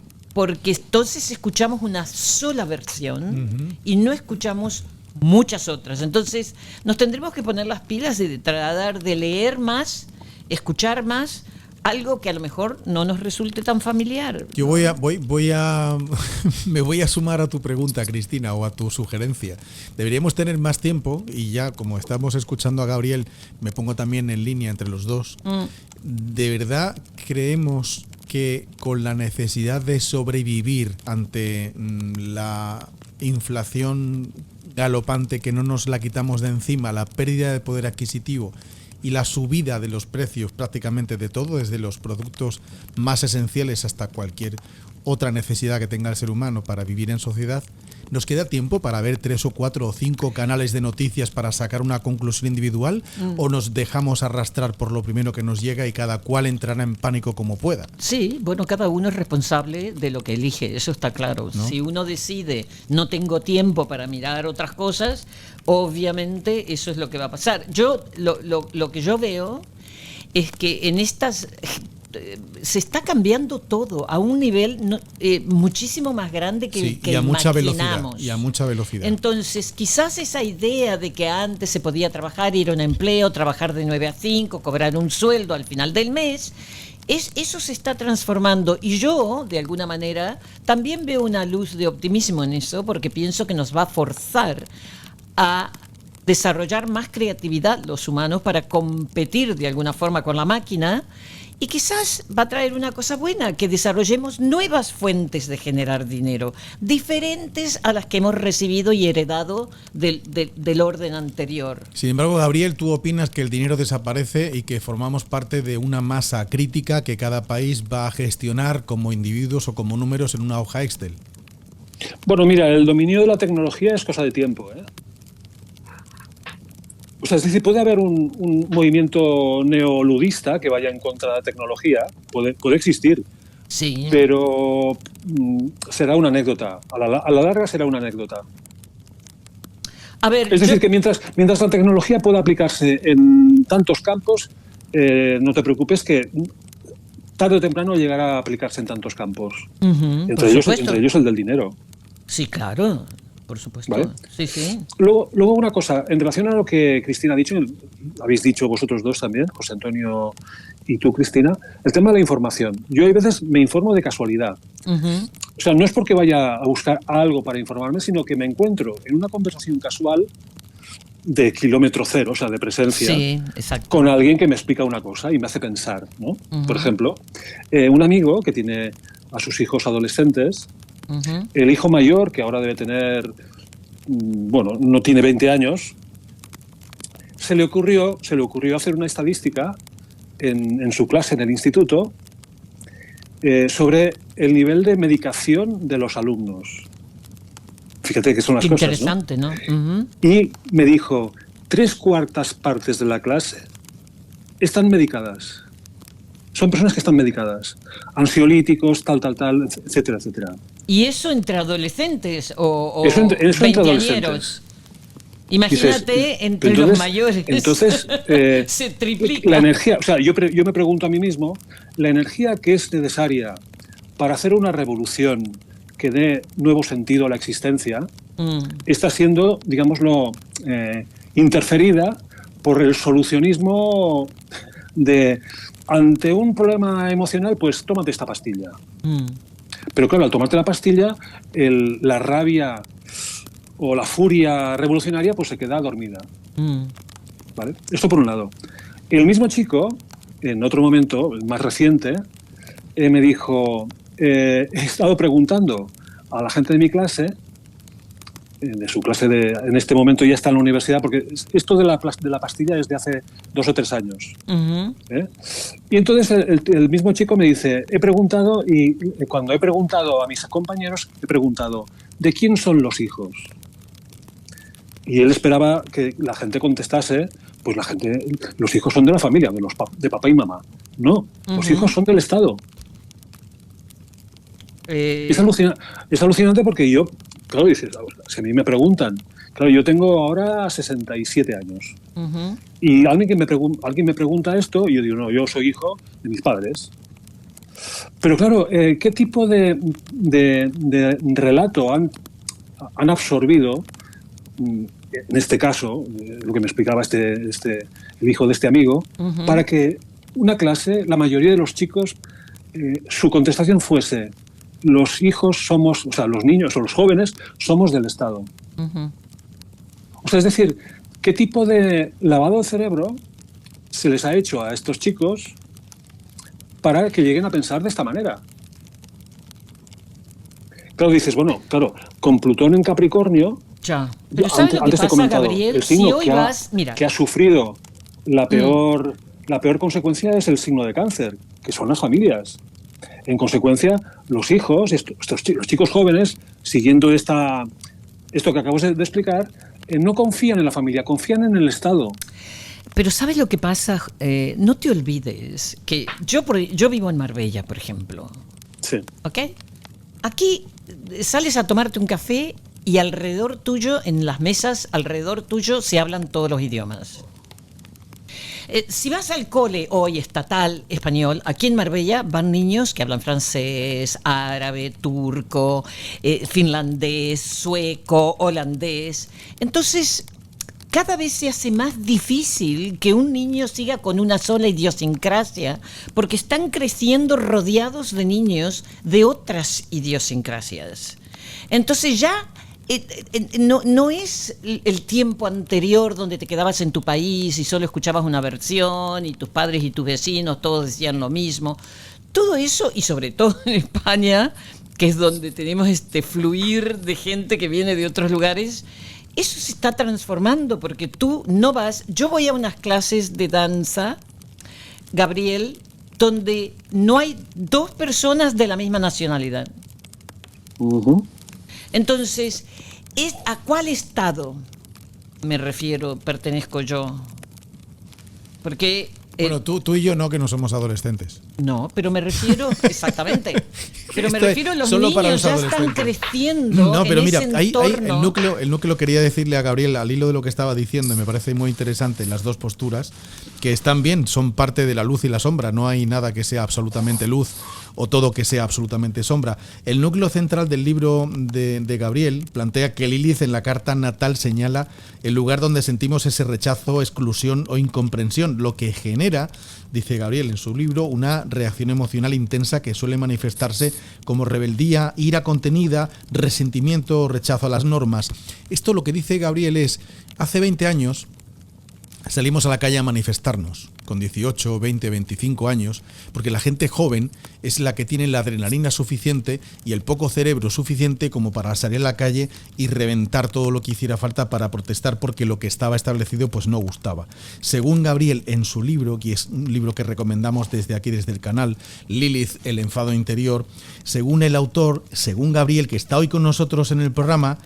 entonces escuchamos una sola versión y no escuchamos muchas otras. Entonces, nos tendremos que poner las pilas de tratar de leer más, escuchar más, algo que a lo mejor no nos resulte tan familiar. Yo me voy a sumar a tu pregunta, Cristina, o a tu sugerencia. Deberíamos tener más tiempo, y ya como estamos escuchando a Gabriel, me pongo también en línea entre los dos. ¿De verdad creemos que con la necesidad de sobrevivir ante la inflación galopante que no nos la quitamos de encima, la pérdida de poder adquisitivo y la subida de los precios prácticamente de todo, desde los productos más esenciales hasta cualquier otra necesidad que tenga el ser humano para vivir en sociedad, nos queda tiempo para ver 3 o 4 o 5 canales de noticias para sacar una conclusión individual, o nos dejamos arrastrar por lo primero que nos llega y cada cual entrará en pánico como pueda? Sí, bueno, cada uno es responsable de lo que elige, eso está claro, ¿no? Si uno decide no tengo tiempo para mirar otras cosas, obviamente eso es lo que va a pasar. Yo lo que yo veo es que en estas se está cambiando todo a un nivel muchísimo más grande que, sí, que y a mucha imaginamos. velocidad, y a mucha velocidad. Entonces, quizás esa idea de que antes se podía trabajar, ir a un empleo, trabajar de 9 a 5, cobrar un sueldo al final del mes, eso se está transformando, y yo, de alguna manera, también veo una luz de optimismo en eso, porque pienso que nos va a forzar a desarrollar más creatividad los humanos para competir de alguna forma con la máquina. Y quizás va a traer una cosa buena, que desarrollemos nuevas fuentes de generar dinero, diferentes a las que hemos recibido y heredado del orden anterior. Sin embargo, Gabriel, ¿tú opinas que el dinero desaparece y que formamos parte de una masa crítica que cada país va a gestionar como individuos o como números en una hoja Excel? Bueno, mira, el dominio de la tecnología es cosa de tiempo, ¿eh? O sea, es decir, puede haber un movimiento neoludista que vaya en contra de la tecnología, puede existir, Sí. pero será una anécdota. A la larga será una anécdota. A ver, Es decir, que mientras la tecnología pueda aplicarse en tantos campos, no te preocupes que tarde o temprano llegará a aplicarse en tantos campos. Entre ellos el del dinero. Sí, claro, por supuesto. ¿Vale? Sí, sí. Luego una cosa, en relación a lo que Cristina ha dicho, habéis dicho vosotros dos también, José Antonio y tú, Cristina, el tema de la información. Yo hay veces me informo de casualidad. O sea, no es porque vaya a buscar algo para informarme, sino que me encuentro en una conversación casual de kilómetro cero, o sea, de presencia, Sí, exacto. con alguien que me explica una cosa y me hace pensar, ¿no? Por ejemplo, un amigo que tiene a sus hijos adolescentes, el hijo mayor, que ahora debe tener, bueno, no tiene 20 años, se le ocurrió hacer una estadística en su clase en el instituto sobre el nivel de medicación de los alumnos. Fíjate que son las cosas, Interesante, ¿no? Y me dijo, 3/4 partes de la clase están medicadas. Son personas que están medicadas. Ansiolíticos, tal, etcétera, etcétera. ¿Y eso entre adolescentes o Eso entre veinteañeros? adolescentes. Imagínate, Dices, entre entonces, los mayores. Entonces, se triplica. la energía, o sea, yo me pregunto a mí mismo, la energía que es necesaria para hacer una revolución que dé nuevo sentido a la existencia, está siendo, digámoslo, interferida por el solucionismo de, ante un problema emocional, pues tómate esta pastilla. Pero claro, al tomarte la pastilla, la rabia o la furia revolucionaria pues se queda dormida. ¿Vale? Esto por un lado. El mismo chico, en otro momento, más reciente, me dijo, he estado preguntando a la gente de mi clase, de su clase en este momento ya está en la universidad, porque esto de la pastilla es de hace 2 o 3 años. Y entonces el mismo chico me dice, he preguntado, y cuando he preguntado a mis compañeros, he preguntado, ¿de quién son los hijos? Y él esperaba que la gente contestase, pues los hijos son de la familia, de papá y mamá. No, los hijos son del Estado. Es alucinante porque yo, claro, dices, si a mí me preguntan, claro, yo tengo ahora 67 años. Y alguien me pregunta esto y yo digo, no, yo soy hijo de mis padres. Pero claro, ¿qué tipo de relato han absorbido, en este caso, lo que me explicaba el hijo de este amigo, para que una clase, la mayoría de los chicos, su contestación fuese, los hijos somos, o sea, los niños o los jóvenes somos del Estado. O sea, es decir, ¿qué tipo de lavado de cerebro se les ha hecho a estos chicos para que lleguen a pensar de esta manera? Claro, dices, bueno, claro, con Plutón en Capricornio, ya. Pero ¿sabes lo que pasa, comentado, Gabriel? el signo Si hoy que ha sufrido la peor consecuencia es el signo de Cáncer, que son las familias. En consecuencia, los hijos, los chicos jóvenes, siguiendo esto que acabo de explicar, no confían en la familia, confían en el Estado. Pero ¿sabes lo que pasa? No te olvides que yo vivo en Marbella, por ejemplo. Sí. ¿Ok? Aquí sales a tomarte un café y alrededor tuyo, en las mesas alrededor tuyo, se hablan todos los idiomas. Si vas al cole hoy estatal español, aquí en Marbella van niños que hablan francés, árabe, turco, finlandés, sueco, holandés. Entonces, cada vez se hace más difícil que un niño siga con una sola idiosincrasia, porque están creciendo rodeados de niños de otras idiosincrasias. Entonces ya no es el tiempo anterior donde te quedabas en tu país y solo escuchabas una versión y tus padres y tus vecinos todos decían lo mismo. Todo eso, y sobre todo en España, que es donde tenemos este fluir de gente que viene de otros lugares, eso se está transformando porque tú no vas... Yo voy a unas clases de danza, Gabriel, donde no hay dos personas de la misma nacionalidad. Ujú. Entonces, ¿a cuál estado me refiero, pertenezco yo? Porque... Bueno, tú y yo no, que no somos adolescentes. No, pero me refiero... Exactamente. Pero me Esto es refiero a los solo niños, para los ya están adolescentes. creciendo No, pero en mira, ese ahí entorno. el núcleo quería decirle a Gabriel, al hilo de lo que estaba diciendo, y me parece muy interesante las dos posturas, que están bien, son parte de la luz y la sombra, no hay nada que sea absolutamente luz o todo que sea absolutamente sombra. El núcleo central del libro de Gabriel plantea que Lilith en la carta natal señala el lugar donde sentimos ese rechazo, exclusión o incomprensión, lo que genera, dice Gabriel en su libro, una reacción emocional intensa que suele manifestarse como rebeldía, ira contenida, resentimiento o rechazo a las normas. Esto lo que dice Gabriel es, hace 20 años salimos a la calle a manifestarnos, con 18, 20, 25 años, porque la gente joven es la que tiene la adrenalina suficiente y el poco cerebro suficiente como para salir a la calle y reventar todo lo que hiciera falta para protestar porque lo que estaba establecido pues no gustaba. Según Gabriel en su libro, que es un libro que recomendamos desde aquí, desde el canal, Lilith, el enfado interior, según el autor, según Gabriel, que está hoy con nosotros en el programa,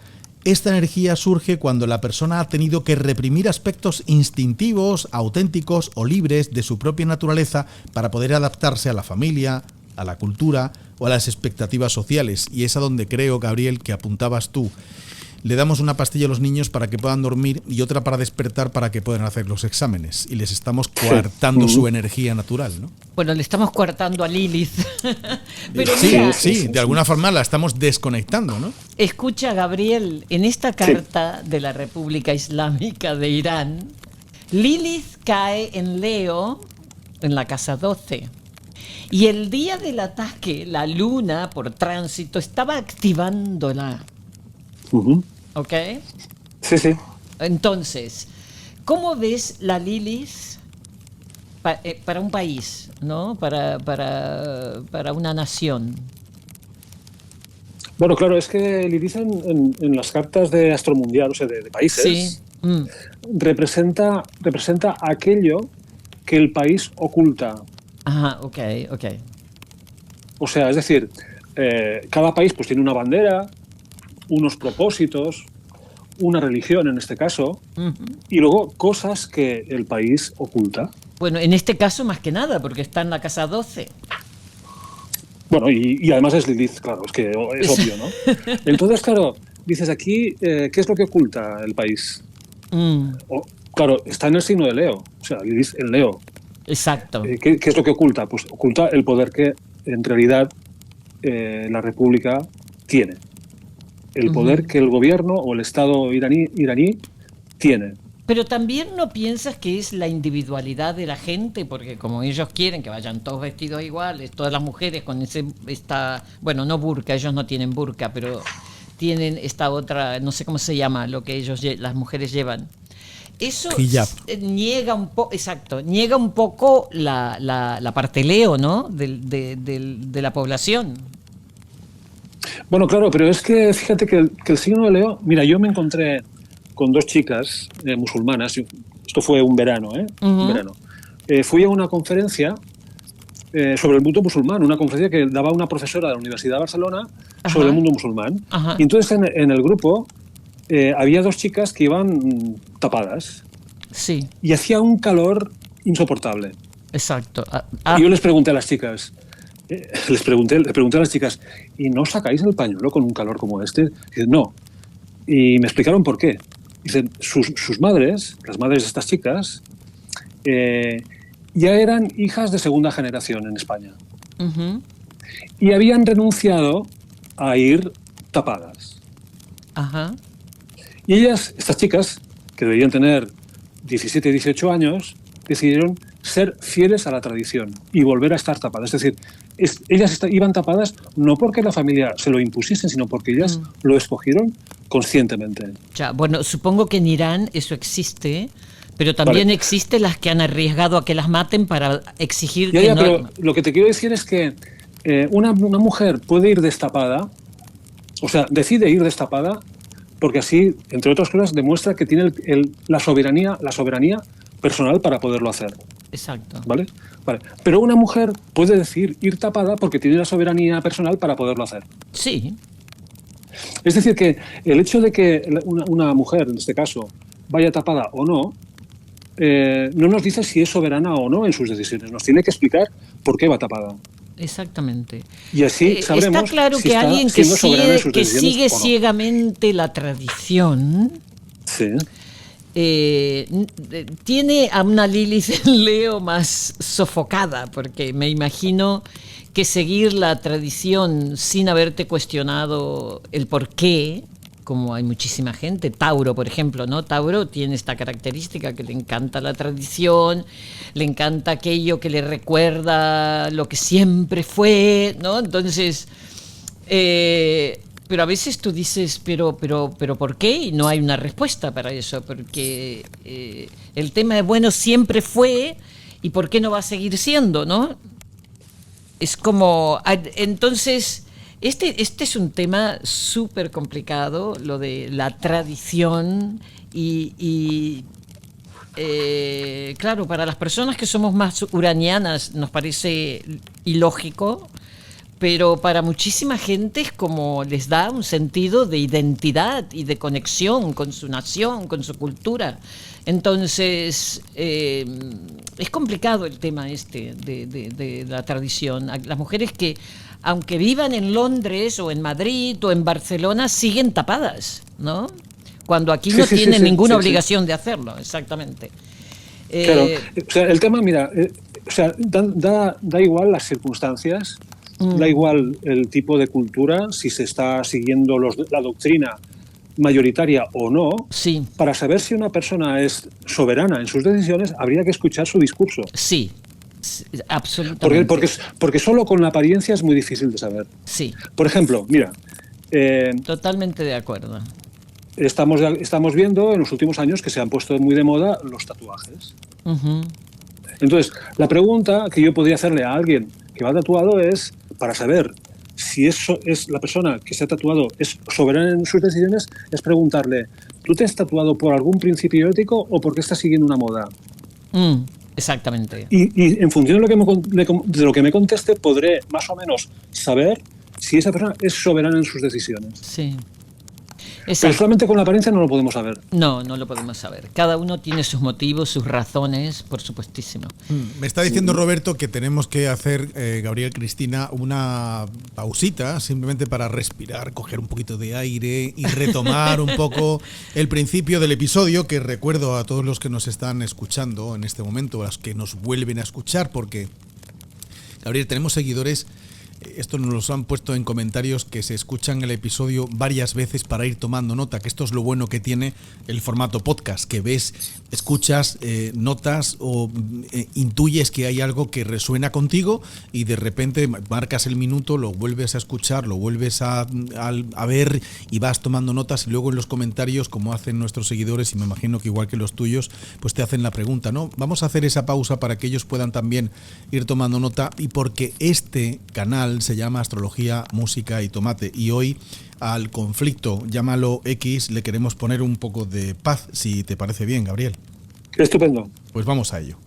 esta energía surge cuando la persona ha tenido que reprimir aspectos instintivos, auténticos o libres de su propia naturaleza para poder adaptarse a la familia, a la cultura o a las expectativas sociales. Y es a donde creo, Gabriel, que apuntabas tú. Le damos una pastilla a los niños para que puedan dormir y otra para despertar para que puedan hacer los exámenes. Y les estamos coartando su energía natural, ¿no? Bueno, le estamos coartando a Lilith. Pero sí, mira, sí, de alguna forma la estamos desconectando, ¿no? escucha, Gabriel, en esta carta de la República Islámica de Irán, Lilith cae en Leo, en la casa 12. Y el día del ataque, la luna, por tránsito, estaba activándola. Ujú. ¿Ok? Sí, sí. Entonces, ¿cómo ves la Lilith para un país, ¿no? Para una nación? Bueno, claro, es que Lilith en las cartas de Astromundial, o sea, de países, Sí. representa aquello que el país oculta. Ajá, ok. O sea, es decir, cada país pues tiene una bandera, unos propósitos, una religión en este caso, y luego cosas que el país oculta. Bueno, en este caso más que nada, porque está en la casa 12. Bueno, y además es Lilith, claro, es que es obvio, ¿no? Entonces, claro, dices aquí, ¿qué es lo que oculta el país? Claro, está en el signo de Leo, o sea, Lilith en Leo. Exacto. ¿Qué es lo que oculta? Pues oculta el poder que en realidad la República tiene. El poder que el gobierno o el Estado iraní tiene. Pero también no piensas que es la individualidad de la gente, porque como ellos quieren que vayan todos vestidos iguales, todas las mujeres con bueno, no burka, ellos no tienen burka, pero tienen esta otra, no sé cómo se llama, lo que las mujeres llevan. Eso Hijab. niega un poco, exacto, niega un poco la parte Leo, ¿no? De la población. Bueno, claro, pero es que fíjate que el signo de Leo... Mira, yo me encontré con dos chicas musulmanas, esto fue un verano, un verano. Fui a una conferencia sobre el mundo musulmán, una conferencia que daba una profesora de la Universidad de Barcelona sobre el mundo musulmán. Ajá. Y entonces en el grupo había dos chicas que iban tapadas Sí, y hacía un calor insoportable. exacto. Y yo les pregunté a las chicas, le pregunté a las chicas, ¿y no sacáis el pañuelo con un calor como este? Y dicen, no. Y me explicaron por qué. Dicen, sus madres, las madres de estas chicas, ya eran hijas de segunda generación en España. Y habían renunciado a ir tapadas. Ajá. Y ellas, estas chicas, que deberían tener 17, 18 años, decidieron ser fieles a la tradición y volver a estar tapadas. Es decir, ellas iban tapadas no porque la familia se lo impusiese, sino porque ellas lo escogieron conscientemente. Ya, bueno, supongo que en Irán eso existe, pero también existe las que han arriesgado a que las maten para exigir que no... Pero lo que te quiero decir es que una mujer puede ir destapada, o sea, decide ir destapada, porque así, entre otras cosas, demuestra que tiene la soberanía personal para poderlo hacer. Exacto. ¿Vale? Pero una mujer puede decidir ir tapada porque tiene la soberanía personal para poderlo hacer. Sí. Es decir, que el hecho de que una mujer, en este caso, vaya tapada o no, no nos dice si es soberana o no en sus decisiones. Nos tiene que explicar por qué va tapada. Exactamente. Y así sabremos está claro si que está alguien que soberana en sus sigue decisiones o no. ciegamente la tradición... Sí. Tiene a una Lilith en Leo más sofocada, porque me imagino que seguir la tradición sin haberte cuestionado el porqué, como hay muchísima gente, Tauro, por ejemplo, ¿no? Tauro tiene esta característica que le encanta la tradición, le encanta aquello que le recuerda lo que siempre fue, ¿no? Entonces, pero a veces tú dices, pero ¿por qué? Y no hay una respuesta para eso, porque el tema es, bueno, siempre fue, ¿y por qué no va a seguir siendo, no? Es como, entonces, este es un tema súper complicado, lo de la tradición y claro, para las personas que somos más uranianas nos parece ilógico, pero para muchísima gente es como les da un sentido de identidad y de conexión con su nación, con su cultura. Entonces, es complicado el tema de la tradición. Las mujeres que, aunque vivan en Londres o en Madrid o en Barcelona, siguen tapadas, ¿no? Cuando aquí no tienen ninguna obligación de hacerlo, exactamente. Claro, o sea, el tema, mira, o sea, da igual las circunstancias, da igual el tipo de cultura, si se está siguiendo la doctrina mayoritaria o no. Sí. Para saber si una persona es soberana en sus decisiones, habría que escuchar su discurso. Sí, absolutamente. Porque solo con la apariencia es muy difícil de saber. Sí. Por ejemplo, mira... totalmente de acuerdo. Estamos viendo en los últimos años que se han puesto muy de moda los tatuajes. Uh-huh. Entonces, la pregunta que yo podría hacerle a alguien que va tatuado es, para saber si es la persona que se ha tatuado es soberana en sus decisiones, es preguntarle, ¿tú te has tatuado por algún principio ético o porque estás siguiendo una moda? Exactamente. Y en función de lo que me conteste, podré más o menos saber si esa persona es soberana en sus decisiones. Sí. Pero solamente con la apariencia no lo podemos saber. No lo podemos saber. Cada uno tiene sus motivos, sus razones, por supuestísimo. Me está diciendo Roberto que tenemos que hacer, Gabriel, Cristina, una pausita, simplemente para respirar, coger un poquito de aire y retomar un poco el principio del episodio, que recuerdo a todos los que nos están escuchando en este momento, a los que nos vuelven a escuchar, porque, Gabriel, tenemos seguidores. Esto nos lo han puesto en comentarios, que se escuchan el episodio varias veces para ir tomando nota, que esto es lo bueno que tiene el formato podcast, que ves, escuchas, notas o intuyes que hay algo que resuena contigo y de repente marcas el minuto, lo vuelves a escuchar, lo vuelves a ver y vas tomando notas, y luego en los comentarios, como hacen nuestros seguidores, y me imagino que igual que los tuyos, pues te hacen la pregunta, ¿no? Vamos a hacer esa pausa para que ellos puedan también ir tomando nota, y porque este canal se llama Astrología, Música y Tomate, y hoy al conflicto, llámalo X, le queremos poner un poco de paz, si te parece bien, Gabriel. Estupendo. Pues vamos a ello.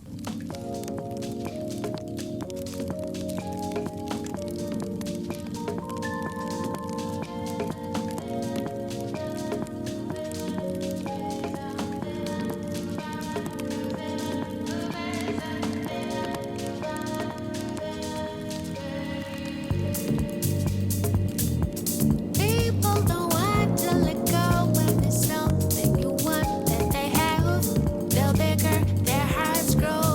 They'll bigger, their hearts grow.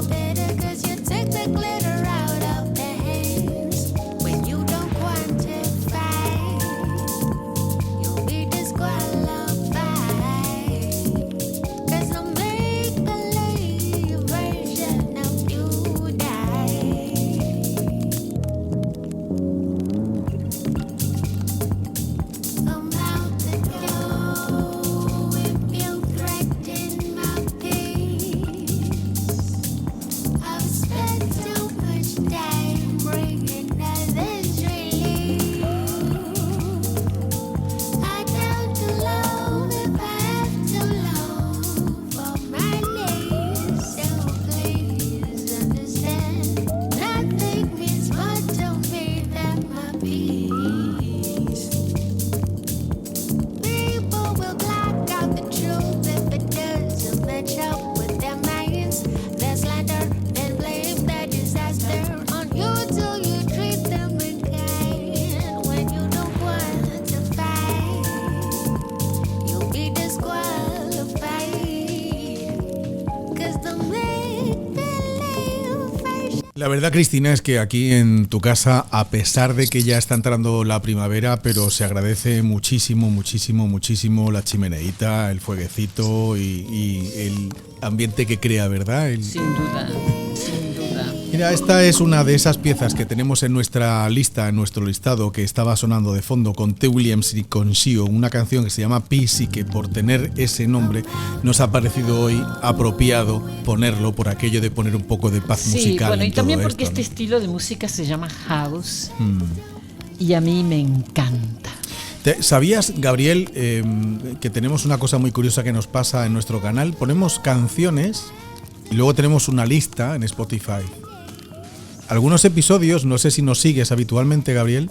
La verdad, Cristina, es que aquí en tu casa, a pesar de que ya está entrando la primavera, pero se agradece muchísimo, muchísimo, muchísimo la chimeneita, el fueguecito y el ambiente que crea, ¿verdad? Sin duda, sin duda. Mira, esta es una de esas piezas que tenemos en nuestra lista, en nuestro listado, que estaba sonando de fondo con T. Williams y con Shio, una canción que se llama Peace y que por tener ese nombre nos ha parecido hoy apropiado ponerlo por aquello de poner un poco de paz musical. Sí, bueno, y también todo porque esto, este estilo de música se llama house y a mí me encanta. ¿Sabías, Gabriel, que tenemos una cosa muy curiosa que nos pasa en nuestro canal? Ponemos canciones y luego tenemos una lista en Spotify. Algunos episodios, no sé si nos sigues habitualmente, Gabriel.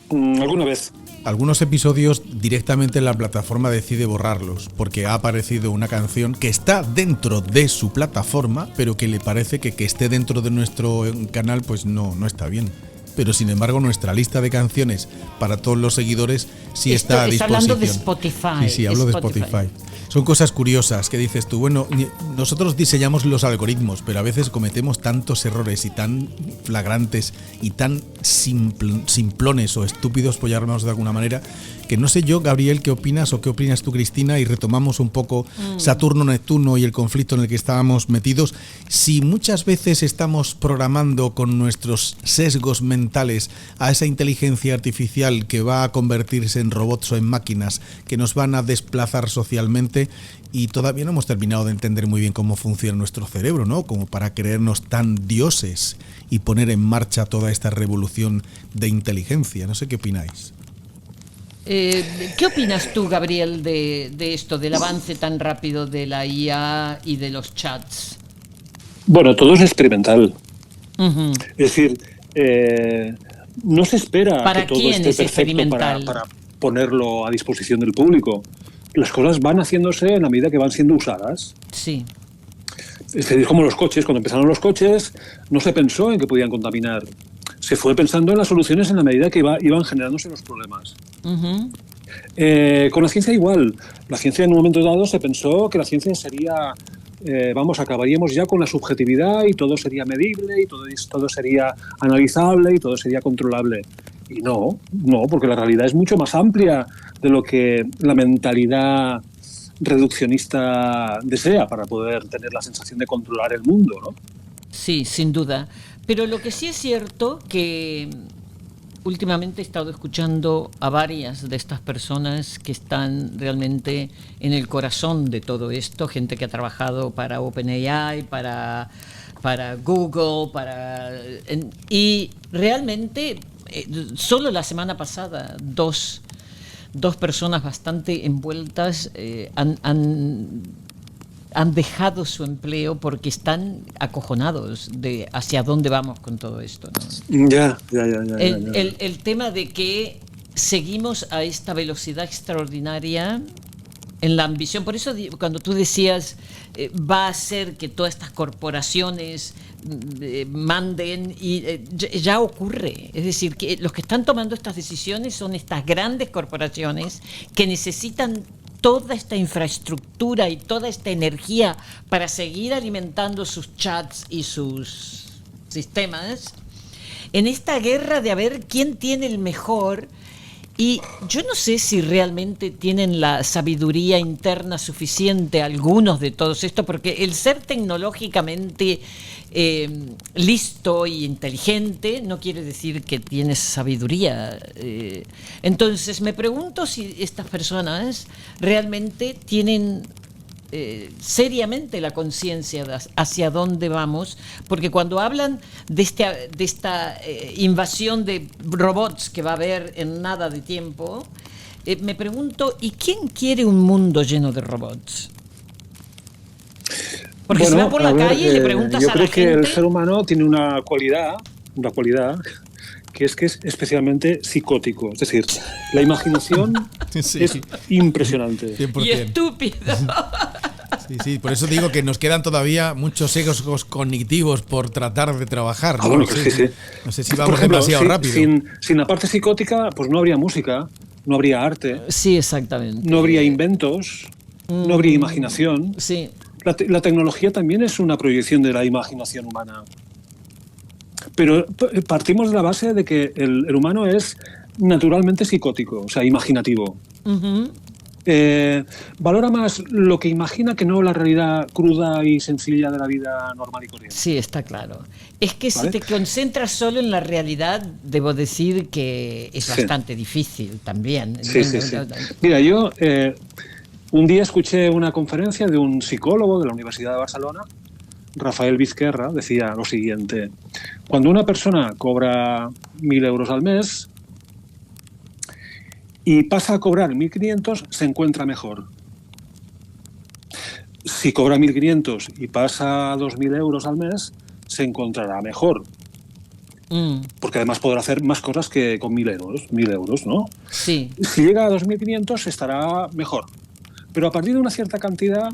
Alguna vez. Algunos episodios directamente la plataforma decide borrarlos porque ha aparecido una canción que está dentro de su plataforma, pero que le parece que esté dentro de nuestro canal pues no está bien. Pero sin embargo nuestra lista de canciones para todos los seguidores sí está a disposición. Hablando de Spotify. Sí, hablo de Spotify. Son cosas curiosas que dices tú, bueno, nosotros diseñamos los algoritmos, pero a veces cometemos tantos errores y tan flagrantes y tan simplones o estúpidos, por llamarlos de alguna manera, que no sé yo, Gabriel, qué opinas o qué opinas tú, Cristina, y retomamos un poco Saturno-Neptuno y el conflicto en el que estábamos metidos. Si muchas veces estamos programando con nuestros sesgos mentales a esa inteligencia artificial que va a convertirse en robots o en máquinas que nos van a desplazar socialmente, y todavía no hemos terminado de entender muy bien cómo funciona nuestro cerebro, ¿no? Como para creernos tan dioses y poner en marcha toda esta revolución de inteligencia. No sé qué opináis. ¿Qué opinas tú, Gabriel, de esto, del avance tan rápido de la IA y de los chats? Bueno, todo es experimental. Uh-huh. Es decir, no se espera que todo esté perfecto para ponerlo a disposición del público. Las cosas van haciéndose en la medida que van siendo usadas. Sí. Es como los coches. Cuando empezaron los coches, no se pensó en que podían contaminar. Se fue pensando en las soluciones en la medida que iban generándose los problemas. Uh-huh. Con la ciencia igual. La ciencia en un momento dado se pensó que la ciencia sería... acabaríamos ya con la subjetividad y todo sería medible y todo sería analizable y todo sería controlable. Y no, porque la realidad es mucho más amplia de lo que la mentalidad reduccionista desea para poder tener la sensación de controlar el mundo, ¿no? Sí, sin duda. Pero lo que sí es cierto que últimamente he estado escuchando a varias de estas personas que están realmente en el corazón de todo esto, gente que ha trabajado para OpenAI, para Google, y realmente solo la semana pasada dos personas bastante envueltas han dejado su empleo porque están acojonados de hacia dónde vamos con todo esto, ¿no? Ya. El tema de que seguimos a esta velocidad extraordinaria en la ambición. Por eso cuando tú decías va a hacer que todas estas corporaciones manden, y ya ocurre. Es decir, que los que están tomando estas decisiones son estas grandes corporaciones que necesitan toda esta infraestructura y toda esta energía para seguir alimentando sus chats y sus sistemas en esta guerra de a ver quién tiene el mejor. Y yo no sé si realmente tienen la sabiduría interna suficiente algunos de todos esto, porque el ser tecnológicamente listo y inteligente no quiere decir que tienes sabiduría. Entonces me pregunto si estas personas realmente tienen seriamente la conciencia de hacia dónde vamos, porque cuando hablan de esta invasión de robots que va a haber en nada de tiempo, me pregunto, ¿y quién quiere un mundo lleno de robots? Porque si va por la calle y le preguntas a la gente... Yo creo que el ser humano tiene una cualidad que es especialmente psicótico. Es decir, la imaginación es impresionante. 100%. Y estúpido. Sí, por eso digo que nos quedan todavía muchos sesgos cognitivos por tratar de trabajar, ¿no? Bueno, sí. No sé si vamos demasiado rápido. Sin la parte psicótica, pues no habría música, no habría arte. Sí, exactamente. No habría inventos, no habría imaginación. Sí. La tecnología también es una proyección de la imaginación humana. Pero partimos de la base de que el humano es naturalmente psicótico, o sea, imaginativo. Ujú. Valora más lo que imagina que no la realidad cruda y sencilla de la vida normal y corriente. Sí, está claro. Es que si ¿Vale? te concentras solo en la realidad, debo decir que es Sí. bastante difícil también. Sí. Mira, yo un día escuché una conferencia de un psicólogo de la Universidad de Barcelona, Rafael Vizquerra, decía lo siguiente: cuando una persona cobra 1.000 euros al mes y pasa a cobrar 1.500, se encuentra mejor. Si cobra 1.500 y pasa a 2.000 euros al mes, se encontrará mejor, Mm, porque además podrá hacer más cosas que con 1.000 euros, ¿no? sí, Si llega a 2.500 estará mejor. Pero a partir de una cierta cantidad,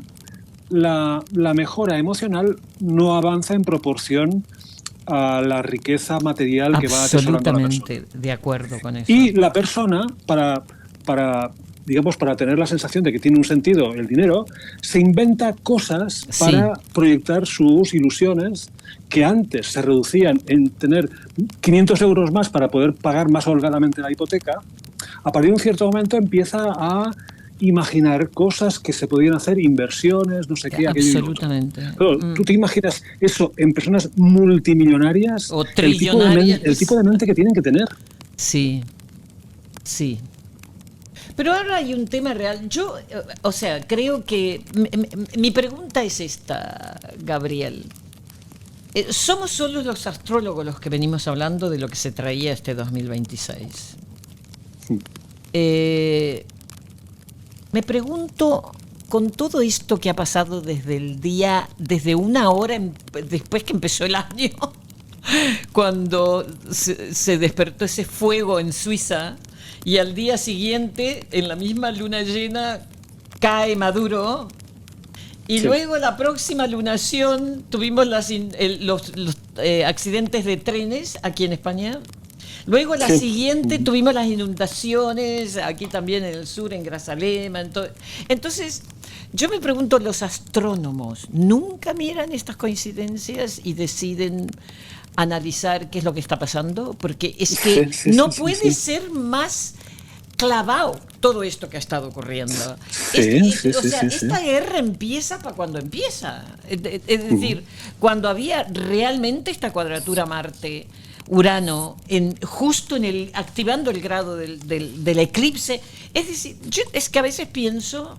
la mejora emocional no avanza en proporción a la riqueza material que va atesorando la persona. absolutamente de acuerdo con eso. Y la persona, para tener la sensación de que tiene un sentido el dinero, se inventa cosas Sí. para proyectar sus ilusiones que antes se reducían en tener 500 euros más para poder pagar más holgadamente la hipoteca. A partir de un cierto momento empieza a imaginar cosas que se podían hacer, inversiones, no sé qué, aquello y lo otro. Absolutamente. Claro, ¿tú te imaginas eso en personas multimillonarias? O El tipo de trillonarias. el tipo de mente que tienen que tener. Sí, sí. Pero ahora hay un tema real. Yo, o sea, creo que mi pregunta es esta, Gabriel. ¿Somos solo los astrólogos los que venimos hablando de lo que se traía este 2026? Me pregunto, con todo esto que ha pasado desde una hora después que empezó el año, cuando se despertó ese fuego en Suiza, y al día siguiente, en la misma luna llena, cae Maduro. Y Sí. luego la próxima lunación tuvimos los accidentes de trenes aquí en España. Luego la Sí. siguiente tuvimos las inundaciones, aquí también en el sur, en Grazalema. Entonces, yo me pregunto, los astrónomos, ¿nunca miran estas coincidencias y deciden analizar qué es lo que está pasando? Porque es que Sí, no sí, puede sí. ser más clavado todo esto que ha estado ocurriendo. Sí, sí, o sí, sea, sí, sí. esta guerra empieza para cuando empieza. Es decir, cuando había realmente esta cuadratura Marte-Urano, justo activando el grado del eclipse. Es decir, es que a veces pienso,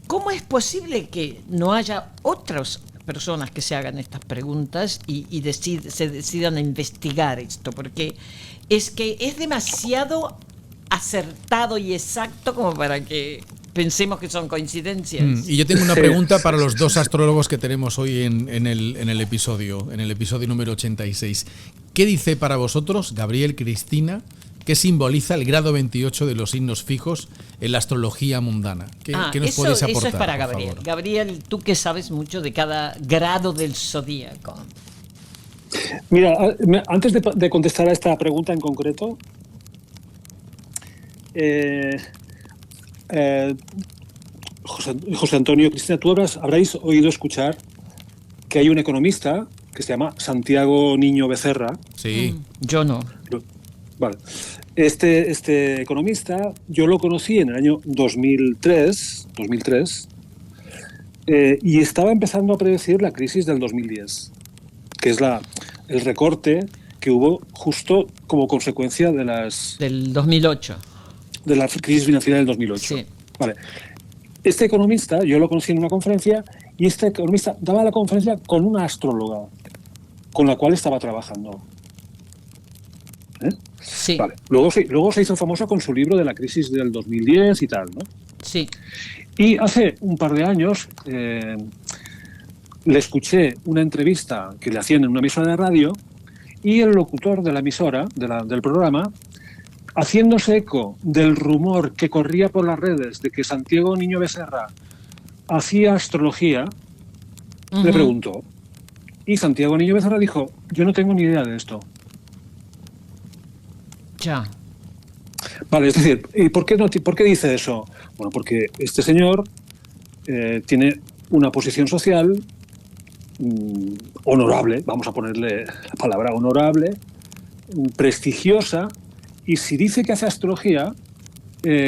¿cómo es posible que no haya otras personas que se hagan estas preguntas y se decidan a investigar esto? Porque es que es demasiado acertado y exacto como para que pensemos que son coincidencias. Y yo tengo una Sí. pregunta para los dos astrólogos que tenemos hoy en el episodio número 86. ¿Qué dice para vosotros, Gabriel, Cristina, qué simboliza el grado 28 de los signos fijos en la astrología mundana? ¿Qué nos podéis aportar? Eso es para por Gabriel. favor? Gabriel, tú que sabes mucho de cada grado del zodíaco. Mira, antes de contestar a esta pregunta en concreto, José Antonio, Cristina, tú habréis oído escuchar que hay un economista que se llama Santiago Niño Becerra. Sí. Yo no. Vale. Este economista yo lo conocí en el año 2003 y estaba empezando a predecir la crisis del 2010, que es el recorte que hubo justo como consecuencia de Del 2008. de la crisis financiera del 2008. Sí. Vale. Este economista, yo lo conocí en una conferencia, y este economista daba la conferencia con una astróloga con la cual estaba trabajando. ¿Eh? Sí. Vale. Luego se hizo famoso con su libro de la crisis del 2010 y tal, ¿no? Sí. Y hace un par de años le escuché una entrevista que le hacían en una emisora de radio, y el locutor de la emisora, del programa, haciéndose eco del rumor que corría por las redes de que Santiago Niño Becerra hacía astrología, le preguntó. Y Santiago Niño Becerra dijo: yo no tengo ni idea de esto. Ya. Vale, es decir, ¿y por qué dice eso? Bueno, porque este señor tiene una posición social honorable, vamos a ponerle la palabra honorable, prestigiosa, y si dice que hace astrología,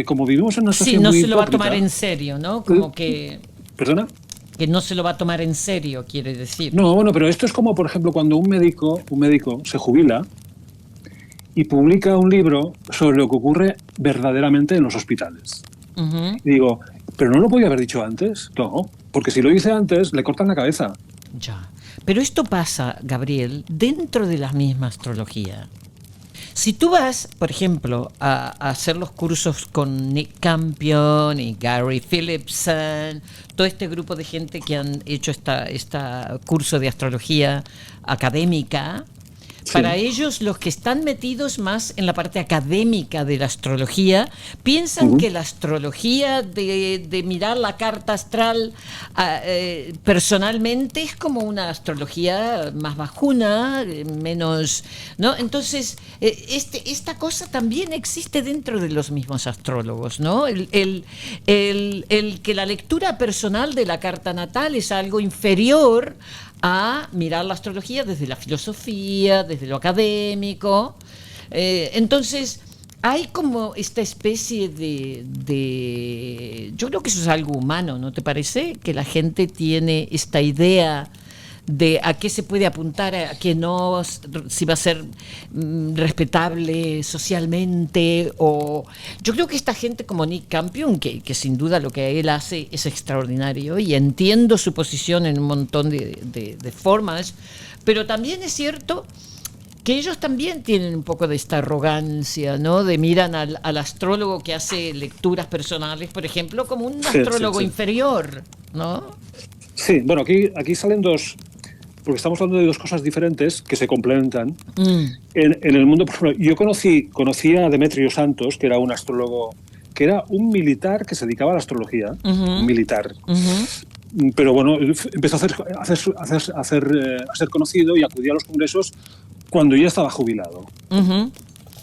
como vivimos en una sociedad Sí, no muy se lo va a hipócrita, tomar en serio, ¿no? Como ¿Perdona? que no se lo va a tomar en serio, quiere decir. No, bueno, pero esto es como, por ejemplo, cuando un médico se jubila y publica un libro sobre lo que ocurre verdaderamente en los hospitales. Ujú. Y digo, ¿pero no lo podía haber dicho antes? No, porque si lo dice antes, le cortan la cabeza. Ya. Pero esto pasa, Gabriel, dentro de la misma astrología. Si tú vas, por ejemplo, a hacer los cursos con Nick Campion y Gary Philipson, todo este grupo de gente que han hecho esta curso de astrología académica, Sí. para ellos, los que están metidos más en la parte académica de la astrología, piensan que la astrología de mirar la carta astral personalmente es como una astrología más bajuna, menos, ¿no? Entonces, esta cosa también existe dentro de los mismos astrólogos, ¿no? El que la lectura personal de la carta natal es algo inferior a mirar la astrología desde la filosofía, desde lo académico. Entonces, hay como esta especie de... Yo creo que eso es algo humano, ¿no te parece? Que la gente tiene esta idea de a qué se puede apuntar, a qué no, si va a ser respetable socialmente, o yo creo que esta gente como Nick Campion, que sin duda lo que él hace es extraordinario y entiendo su posición en un montón de formas, pero también es cierto que ellos también tienen un poco de esta arrogancia, ¿no? De miran al astrólogo que hace lecturas personales, por ejemplo, como un astrólogo inferior, ¿no? Sí, bueno, aquí salen dos, porque estamos hablando de dos cosas diferentes que se complementan. En el mundo, por ejemplo, yo conocí a Demetrio Santos, que era un astrólogo, que era un militar que se dedicaba a la astrología, un militar. Pero bueno, empezó a ser conocido y acudía a los congresos cuando ya estaba jubilado.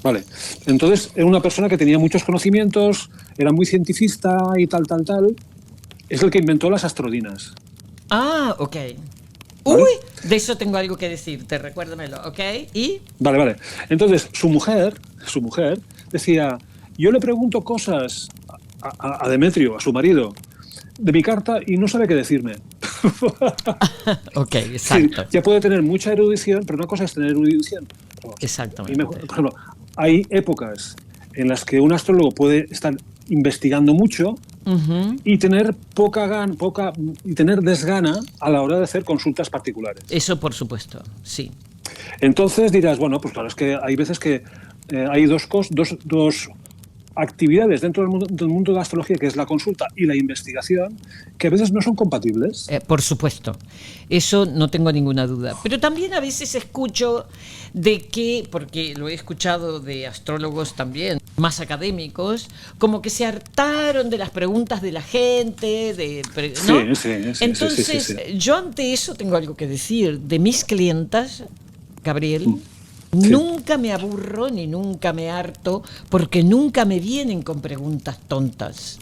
Vale. Entonces, era una persona que tenía muchos conocimientos, era muy cientifista y tal. Es el que inventó las astrodinas. Ah, ok. ¿Vale? Uy, de eso tengo algo que decirte, recuérdamelo, ¿ok? ¿Y? Vale. Entonces, su mujer decía, yo le pregunto cosas a Demetrio, a su marido, de mi carta y no sabe qué decirme. Ok, exacto. Sí, ya puede tener mucha erudición, pero una cosa es tener erudición. Exactamente. Por ejemplo, hay épocas en las que un astrólogo puede estar investigando mucho y tener y tener desgana a la hora de hacer consultas particulares. Eso por supuesto, sí. Entonces dirás, bueno, pues claro, es que hay veces que hay dos actividades dentro del mundo de la astrología, que es la consulta y la investigación, que a veces no son compatibles. Por supuesto, eso no tengo ninguna duda. Pero también a veces escucho de que, porque lo he escuchado de astrólogos también, más académicos, como que se hartaron de las preguntas de la gente, ¿no? Sí. Entonces, yo ante eso tengo algo que decir. De mis clientas, Gabriel, nunca me aburro ni nunca me harto, porque nunca me vienen con preguntas tontas.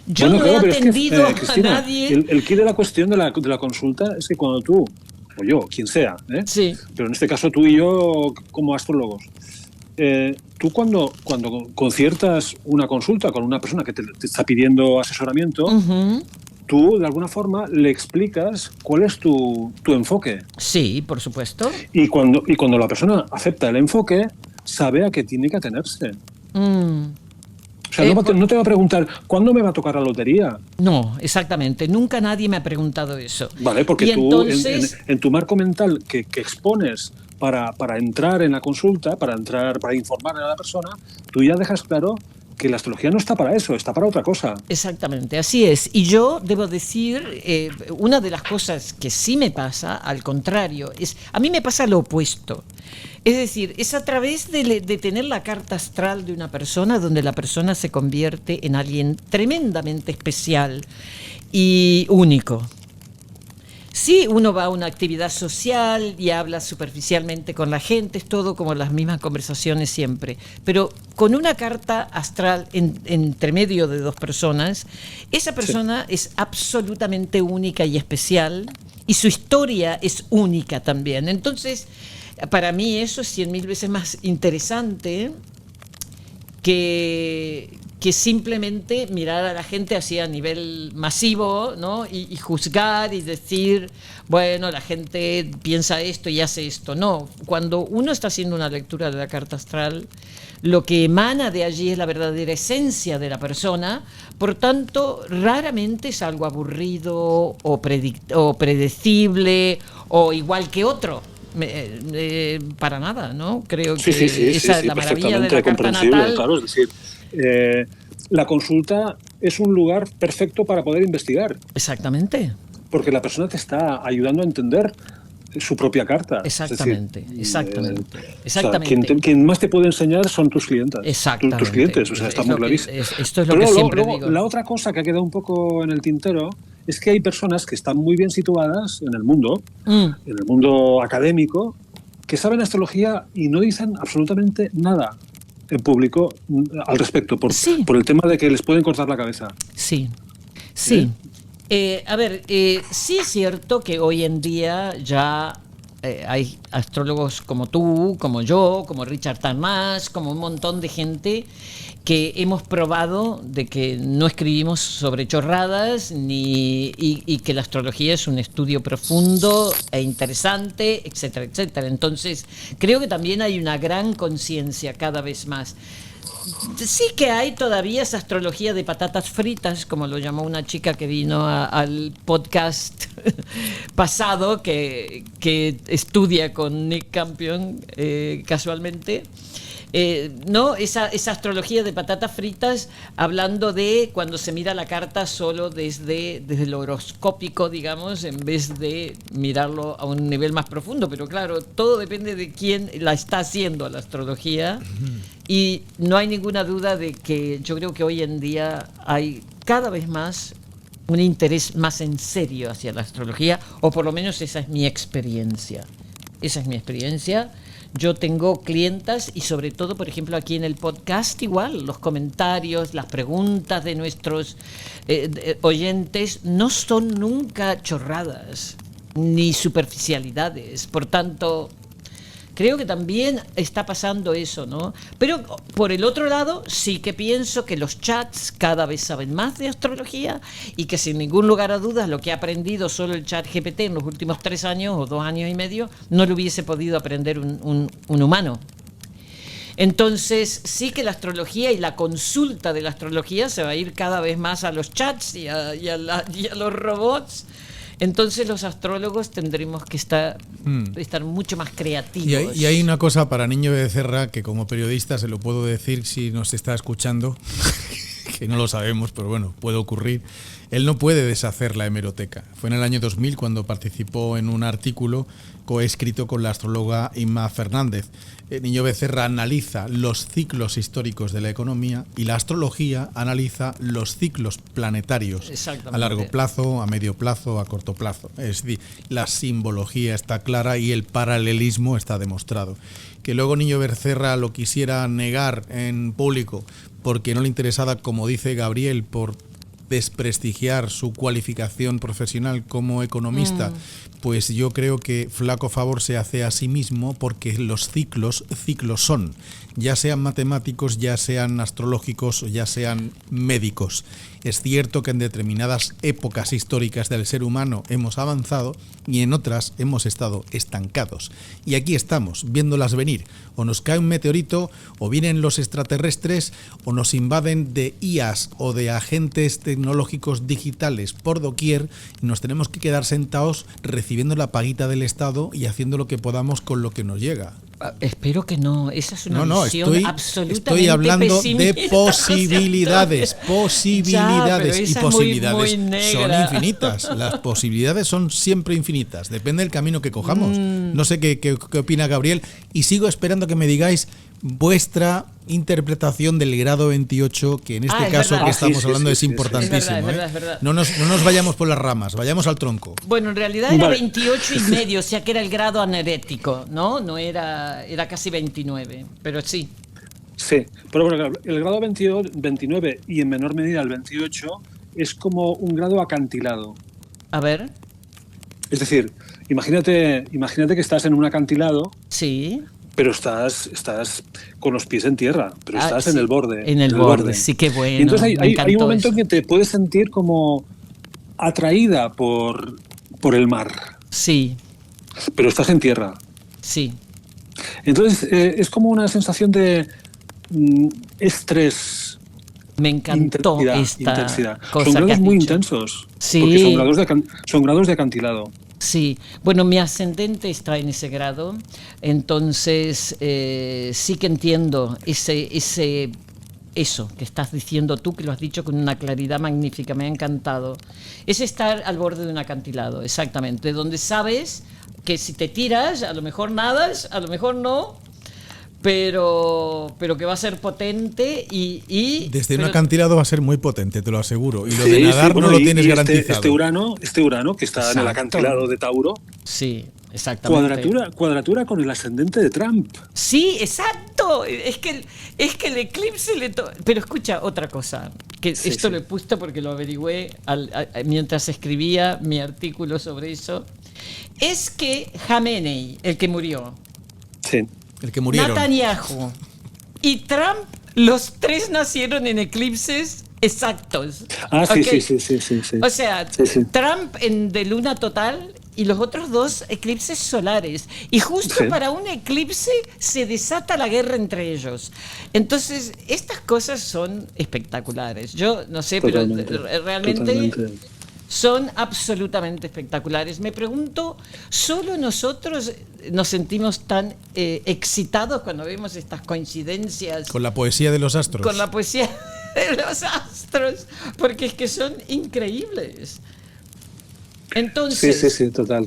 Yo no he atendido a Cristina, nadie. El quid de la cuestión de la consulta es que cuando tú, o yo, quien sea, Sí. pero en este caso tú y yo como astrólogos, tú cuando conciertas una consulta con una persona que te está pidiendo asesoramiento, tú de alguna forma le explicas cuál es tu enfoque. Sí, por supuesto. Y cuando la persona acepta el enfoque, sabe a qué tiene que atenerse. O sea, no te va a preguntar, ¿cuándo me va a tocar la lotería? No, exactamente. Nunca nadie me ha preguntado eso. Vale, porque y tú entonces, en tu marco mental que expones para entrar en la consulta, para informar a la persona, tú ya dejas claro que la astrología no está para eso, está para otra cosa. exactamente, así es. Y yo debo decir, una de las cosas que sí me pasa, al contrario, a mí me pasa lo opuesto. Es decir, es a través de tener la carta astral de una persona donde la persona se convierte en alguien tremendamente especial y único. Sí, uno va a una actividad social y habla superficialmente con la gente, es todo como las mismas conversaciones siempre. Pero con una carta astral entre medio de dos personas, esa persona es absolutamente única y especial y su historia es única también. Entonces, para mí eso es 100.000 veces más interesante que simplemente mirar a la gente así a nivel masivo, ¿no? Y juzgar y decir, bueno, la gente piensa esto y hace esto. No, cuando uno está haciendo una lectura de la carta astral, lo que emana de allí es la verdadera esencia de la persona, por tanto, raramente es algo aburrido o predecible o igual que otro. Para nada, ¿no? Creo que esa es la maravilla de la carta natal. Claro, es decir, la consulta es un lugar perfecto para poder investigar. Exactamente. Porque la persona te está ayudando a entender su propia carta. Exactamente, es decir, exactamente. O sea, quien más te puede enseñar son tus clientes. Exactamente. Tus clientes, o sea, está muy clarísimo. Esto es lo que siempre digo. La otra cosa que ha quedado un poco en el tintero es que hay personas que están muy bien situadas en el mundo, en el mundo académico, que saben astrología y no dicen absolutamente nada en público al respecto, por el tema de que les pueden cortar la cabeza. Sí. A ver, sí es cierto que hoy en día ya hay astrólogos como tú, como yo, como Richard Tarmas, como un montón de gente que hemos probado de que no escribimos sobre chorradas y que la astrología es un estudio profundo e interesante, etcétera, etcétera. Entonces, creo que también hay una gran conciencia cada vez más. Sí que hay todavía esa astrología de patatas fritas, como lo llamó una chica que vino al podcast pasado, que estudia con Nick Campion casualmente. ¿No? Esa astrología de patatas fritas, hablando de cuando se mira la carta solo desde lo horoscópico, digamos, en vez de mirarlo a un nivel más profundo. Pero claro, todo depende de quién la está haciendo la astrología. Y no hay ninguna duda de que yo creo que hoy en día hay cada vez más un interés más en serio hacia la astrología, o por lo menos esa es mi experiencia. Esa es mi experiencia. Yo tengo clientas y sobre todo, por ejemplo, aquí en el podcast igual, los comentarios, las preguntas de nuestros oyentes no son nunca chorradas ni superficialidades. Por tanto, creo que también está pasando eso, ¿no? Pero por el otro lado, sí que pienso que los chats cada vez saben más de astrología y que sin ningún lugar a dudas lo que ha aprendido solo el chat GPT en los últimos 3 años o 2 años y medio no lo hubiese podido aprender un humano. Entonces sí que la astrología y la consulta de la astrología se va a ir cada vez más a los chats y a los robots. Entonces los astrólogos tendremos que estar mucho más creativos. Y hay una cosa para Niño Becerra que como periodista se lo puedo decir si nos está escuchando, que no lo sabemos, pero bueno, puede ocurrir. Él no puede deshacer la hemeroteca. Fue en el año 2000 cuando participó en un artículo coescrito con la astróloga Inma Fernández. Niño Becerra analiza los ciclos históricos de la economía y la astrología analiza los ciclos planetarios a largo plazo, a medio plazo, a corto plazo. Es decir, la simbología está clara y el paralelismo está demostrado. Que luego Niño Becerra lo quisiera negar en público porque no le interesaba, como dice Gabriel, por desprestigiar su cualificación profesional como economista, pues yo creo que flaco favor se hace a sí mismo, porque los ciclos son, ya sean matemáticos, ya sean astrológicos, ya sean médicos. Es cierto que en determinadas épocas históricas del ser humano hemos avanzado y en otras hemos estado estancados. Y aquí estamos, viéndolas venir. O nos cae un meteorito, o vienen los extraterrestres, o nos invaden de IAs o de agentes tecnológicos digitales por doquier, y nos tenemos que quedar sentados recibiendo la paguita del Estado y haciendo lo que podamos con lo que nos llega. Espero que no, esa es una visión absolutamente estoy hablando pesimista, de posibilidades, y posibilidades son infinitas. Las posibilidades son siempre infinitas, depende del camino que cojamos. No sé qué opina Gabriel, y sigo esperando que me digáis vuestra interpretación del grado 28, que en este caso que estamos hablando es importantísimo. Es verdad. No nos vayamos por las ramas, vayamos al tronco. Bueno, en realidad era 28 y medio, o sea que era el grado anerético, ¿no? No era casi 29, pero sí. Sí, pero bueno, el grado 29 y en menor medida el 28 es como un grado acantilado. A ver. Es decir, imagínate que estás en un acantilado, Sí. pero estás con los pies en tierra, pero estás en sí, el borde. En el borde, sí, qué bueno. Y entonces me hay encantó un momento eso. en que te puedes sentir como atraída por el mar, Sí, pero estás en tierra. sí. Entonces es como una sensación de estrés, Me encantó intensidad. esta cosa Son que grados has muy dicho. intensos, Sí. porque son grados de acantilado. Sí, bueno, mi ascendente está en ese grado, entonces sí que entiendo eso que estás diciendo tú, que lo has dicho con una claridad magnífica, me ha encantado. Es estar al borde de un acantilado, exactamente, donde sabes que si te tiras, a lo mejor nadas, a lo mejor no, pero que va a ser potente y Desde un pero- acantilado va a ser muy potente, te lo aseguro. Y lo Sí, de sí, nadar bueno, no lo y tienes este garantizado. Este Urano, que está en el Exacto. acantilado de Tauro, Sí, exactamente. cuadratura con el ascendente de Trump. Sí, exacto. Es que el eclipse Pero escucha, otra cosa, que Sí, esto sí. lo he puesto porque lo averigüé mientras escribía mi artículo sobre eso. Es que Jamenei, el que murió, Sí. El que murieron. Netanyahu y Trump, los tres nacieron en eclipses exactos. Ah, sí, ¿Ok? sí. O sea, Sí, sí. Trump de luna total y los otros dos eclipses solares. Y justo Sí. para un eclipse se desata la guerra entre ellos. Entonces, estas cosas son espectaculares. Yo no sé, Totalmente, pero realmente totalmente. son absolutamente espectaculares. Me pregunto, ¿solo nosotros nos sentimos tan excitados cuando vemos estas coincidencias Con la poesía de los astros. con la poesía de los astros? Porque es que son increíbles. Entonces, Sí, total.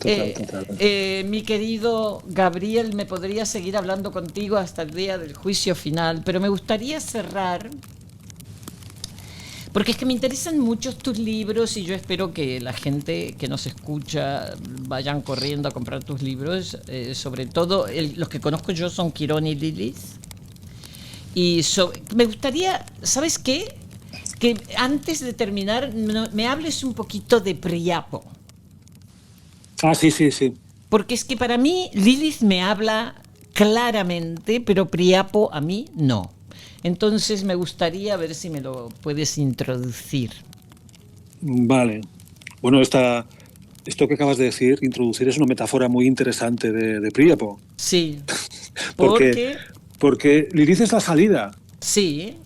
mi querido Gabriel, me podría seguir hablando contigo hasta el día del juicio final, pero me gustaría cerrar, porque es que me interesan mucho tus libros y yo espero que la gente que nos escucha vayan corriendo a comprar tus libros, sobre todo los que conozco yo son Quirón y Lilith. Y me gustaría, ¿sabes qué? Que antes de terminar me hables un poquito de Priapo. Ah, sí. Porque es que para mí Lilith me habla claramente, pero Priapo a mí no. Entonces me gustaría ver si me lo puedes introducir. Vale. Bueno, esto que acabas de decir, introducir, es una metáfora muy interesante de Príapo. Sí. Porque Lilith es la salida. Sí.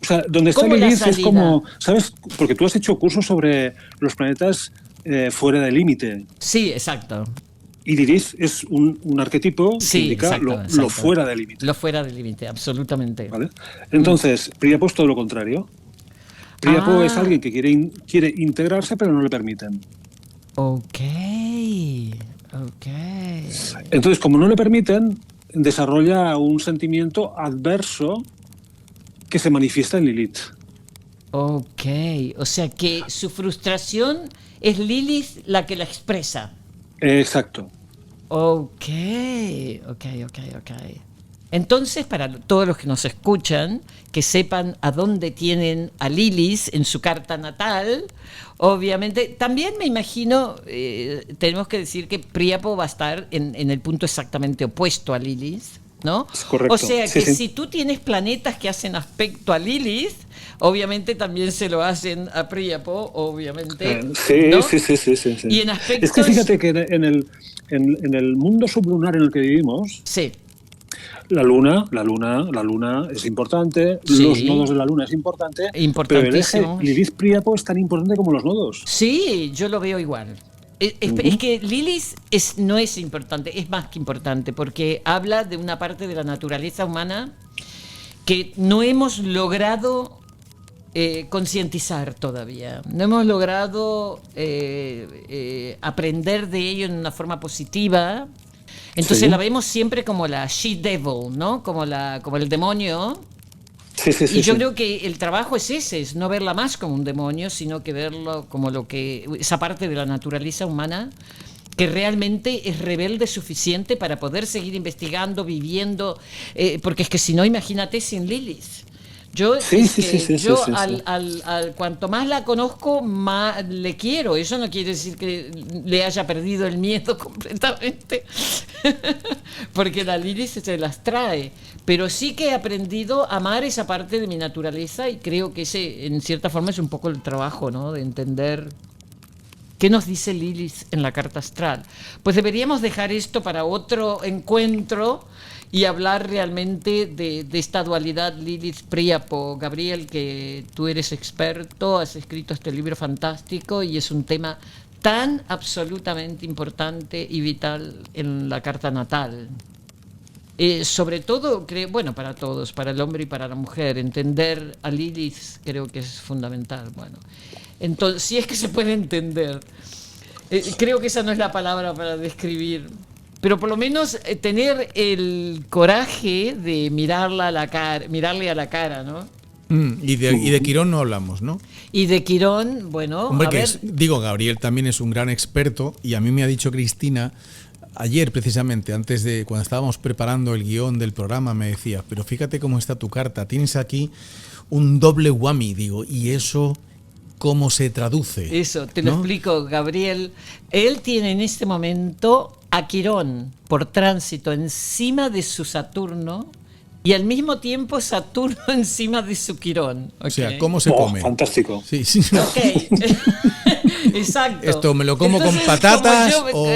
O sea, donde está ¿Cómo la Lilith es salida? como, ¿sabes? Porque tú has hecho cursos sobre los planetas fuera del límite. Sí, exacto. Y Lilith es un arquetipo que Sí, indica exacto, lo exacto. fuera del límite. Lo fuera del límite, absolutamente. ¿Vale? Entonces, Príapo es todo lo contrario. Príapo Ah. es alguien que quiere integrarse, pero no le permiten. Ok. Entonces, como no le permiten, desarrolla un sentimiento adverso que se manifiesta en Lilith. Ok. O sea que su frustración es Lilith la que la expresa. Exacto. Ok. Entonces, para todos los que nos escuchan, que sepan a dónde tienen a Lilith en su carta natal, obviamente, también me imagino, tenemos que decir que Príapo va a estar en el punto exactamente opuesto a Lilith, ¿no? Es correcto. O sea Sí, que sí. si tú tienes planetas que hacen aspecto a Lilith, obviamente también se lo hacen a Príapo, obviamente. Sí, ¿no? sí. Y en aspectos... Es que fíjate que en el mundo sublunar en el que vivimos, Sí. la luna es importante, Sí. los nodos de la luna es importante, pero el eje Importantísimos. Lilith-Príapo es tan importante como los nodos. Sí, yo lo veo igual. Es que Lilith no es importante, es más que importante, porque habla de una parte de la naturaleza humana que no hemos logrado concientizar todavía. No hemos logrado aprender de ello en una forma positiva. Entonces Sí. la vemos siempre como la she-devil, ¿no? Como el demonio. Sí. Y yo creo que el trabajo es ese, es no verla más como un demonio, sino que verlo como esa parte de la naturaleza humana que realmente es rebelde suficiente para poder seguir investigando, viviendo, porque es que si no, imagínate sin Lilith. Yo, Sí, sí, sí, sí, yo sí, sí, sí. al cuanto más la conozco, más le quiero. Eso no quiere decir que le haya perdido el miedo completamente, porque la Lilith se las trae. Pero sí que he aprendido a amar esa parte de mi naturaleza y creo que ese, en cierta forma, es un poco el trabajo, ¿no? De entender qué nos dice Lilith en la carta astral. Pues deberíamos dejar esto para otro encuentro y hablar realmente de esta dualidad Lilith-Príapo. Gabriel, que tú eres experto, has escrito este libro fantástico y es un tema tan absolutamente importante y vital en la carta natal. Sobre todo, bueno, para todos, para el hombre y para la mujer, entender a Lilith creo que es fundamental. Bueno, entonces, si es que se puede entender, creo que esa no es la palabra para describir, pero por lo menos tener el coraje de mirarla a la cara, mirarle a la cara, ¿no? Y de Quirón no hablamos, ¿no? Y de Quirón, bueno, Hombre, a ver. digo, Gabriel también es un gran experto y a mí me ha dicho Cristina, ayer precisamente, antes de cuando estábamos preparando el guión del programa, me decía, pero fíjate cómo está tu carta, tienes aquí un doble whammy, digo, ¿y eso cómo se traduce? Eso, te lo ¿no? explico, Gabriel. Él tiene en este momento a Quirón por tránsito encima de su Saturno y al mismo tiempo Saturno encima de su Quirón. O sea, ¿cómo se come? Fantástico. Sí, sí. Ok. Exacto. Esto me lo como Entonces, con patatas como yo-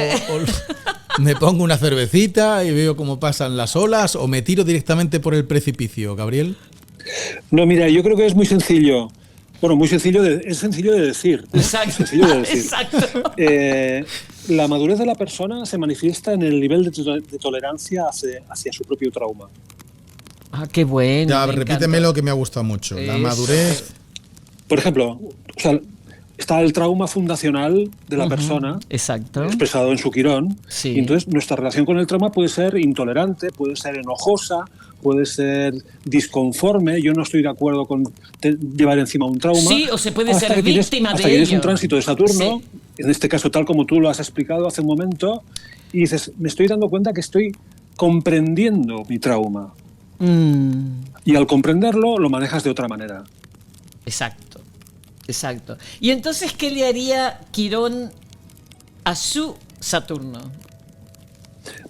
o me pongo una cervecita y veo cómo pasan las olas o me tiro directamente por el precipicio, Gabriel. No, mira, yo creo que es muy sencillo. Bueno, es sencillo de decir. ¿no? Exacto. Sencillo de decir. Exacto. La madurez de la persona se manifiesta en el nivel de tolerancia hacia su propio trauma. Ah, qué bueno. Ya, me repítemelo encanta. que me ha gustado mucho. La Eso. madurez. Por ejemplo, o sea, está el trauma fundacional de la persona, Exacto. expresado en su Quirón. Sí. Y entonces nuestra relación con el trauma puede ser intolerante, puede ser enojosa, puede ser disconforme. Yo no estoy de acuerdo con llevar encima un trauma. Sí, o se puede Hasta ser que tienes- víctima hasta de que tienes ello. un tránsito de Saturno, Sí. en este caso tal como tú lo has explicado hace un momento, y dices, me estoy dando cuenta que estoy comprendiendo mi trauma. Y al comprenderlo, lo manejas de otra manera. Exacto, exacto. Y entonces, ¿qué le haría Quirón a su Saturno?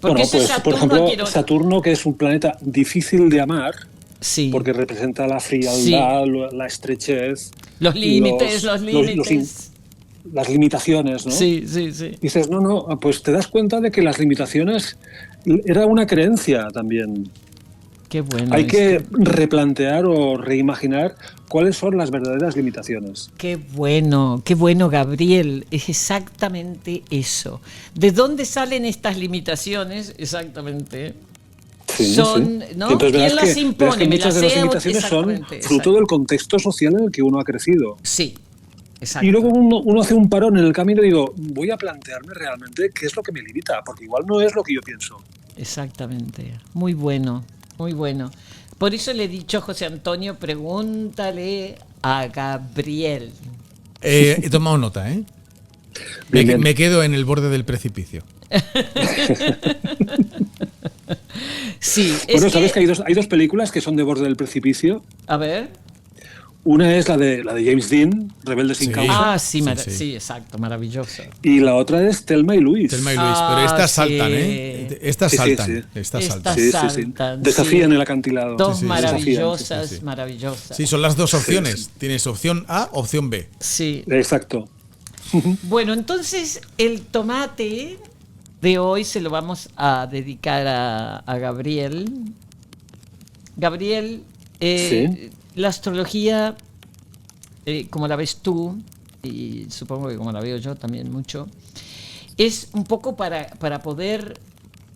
Porque Bueno, ese pues por Saturno a ejemplo, Quirón... Saturno, que es un planeta difícil de amar, Sí. porque representa la frialdad, la estrechez, Los límites, los límites. las limitaciones, ¿no? Sí, sí, sí. Dices, no, pues te das cuenta de que las limitaciones era una creencia también. Qué bueno. Hay esto. que replantear o reimaginar cuáles son las verdaderas limitaciones. Qué bueno, Gabriel. Es exactamente eso. ¿De dónde salen estas limitaciones? Exactamente. Sí, Son, sí. ¿no? Y entonces ¿Quién verás las que impone? Me muchas las de las he- limitaciones son exactamente, fruto del contexto social en el que uno ha crecido. Sí, exacto. Y luego uno hace un parón en el camino y digo, voy a plantearme realmente qué es lo que me limita, porque igual no es lo que yo pienso. Exactamente. Muy bueno, muy bueno. Por eso le he dicho a José Antonio, pregúntale a Gabriel. He tomado nota, ¿eh? Bien, bien. Me quedo en el borde del precipicio. Sí, Bueno, es ¿sabes que hay dos películas que son de borde del precipicio? A ver. Una es la de James Dean, Rebelde sin Sí. causa, Ah, sí, Sí. sí, exacto, maravilloso. y la otra es Thelma y Louise. Telma y Luis, pero estas sí. saltan, ¿eh? Estas Sí, sí, saltan. sí. Estas Estas saltan. Sí, sí, sí. saltan, Desafían sí. el acantilado. Dos Sí, sí, maravillosas, sí, sí. maravillosas. Sí, son las dos opciones. Sí. Tienes opción A, opción B. Sí. Exacto. Bueno, entonces el tomate de hoy se lo vamos a dedicar a Gabriel. Gabriel, Sí. la astrología, como la ves tú, y supongo que como la veo yo también mucho, es un poco para poder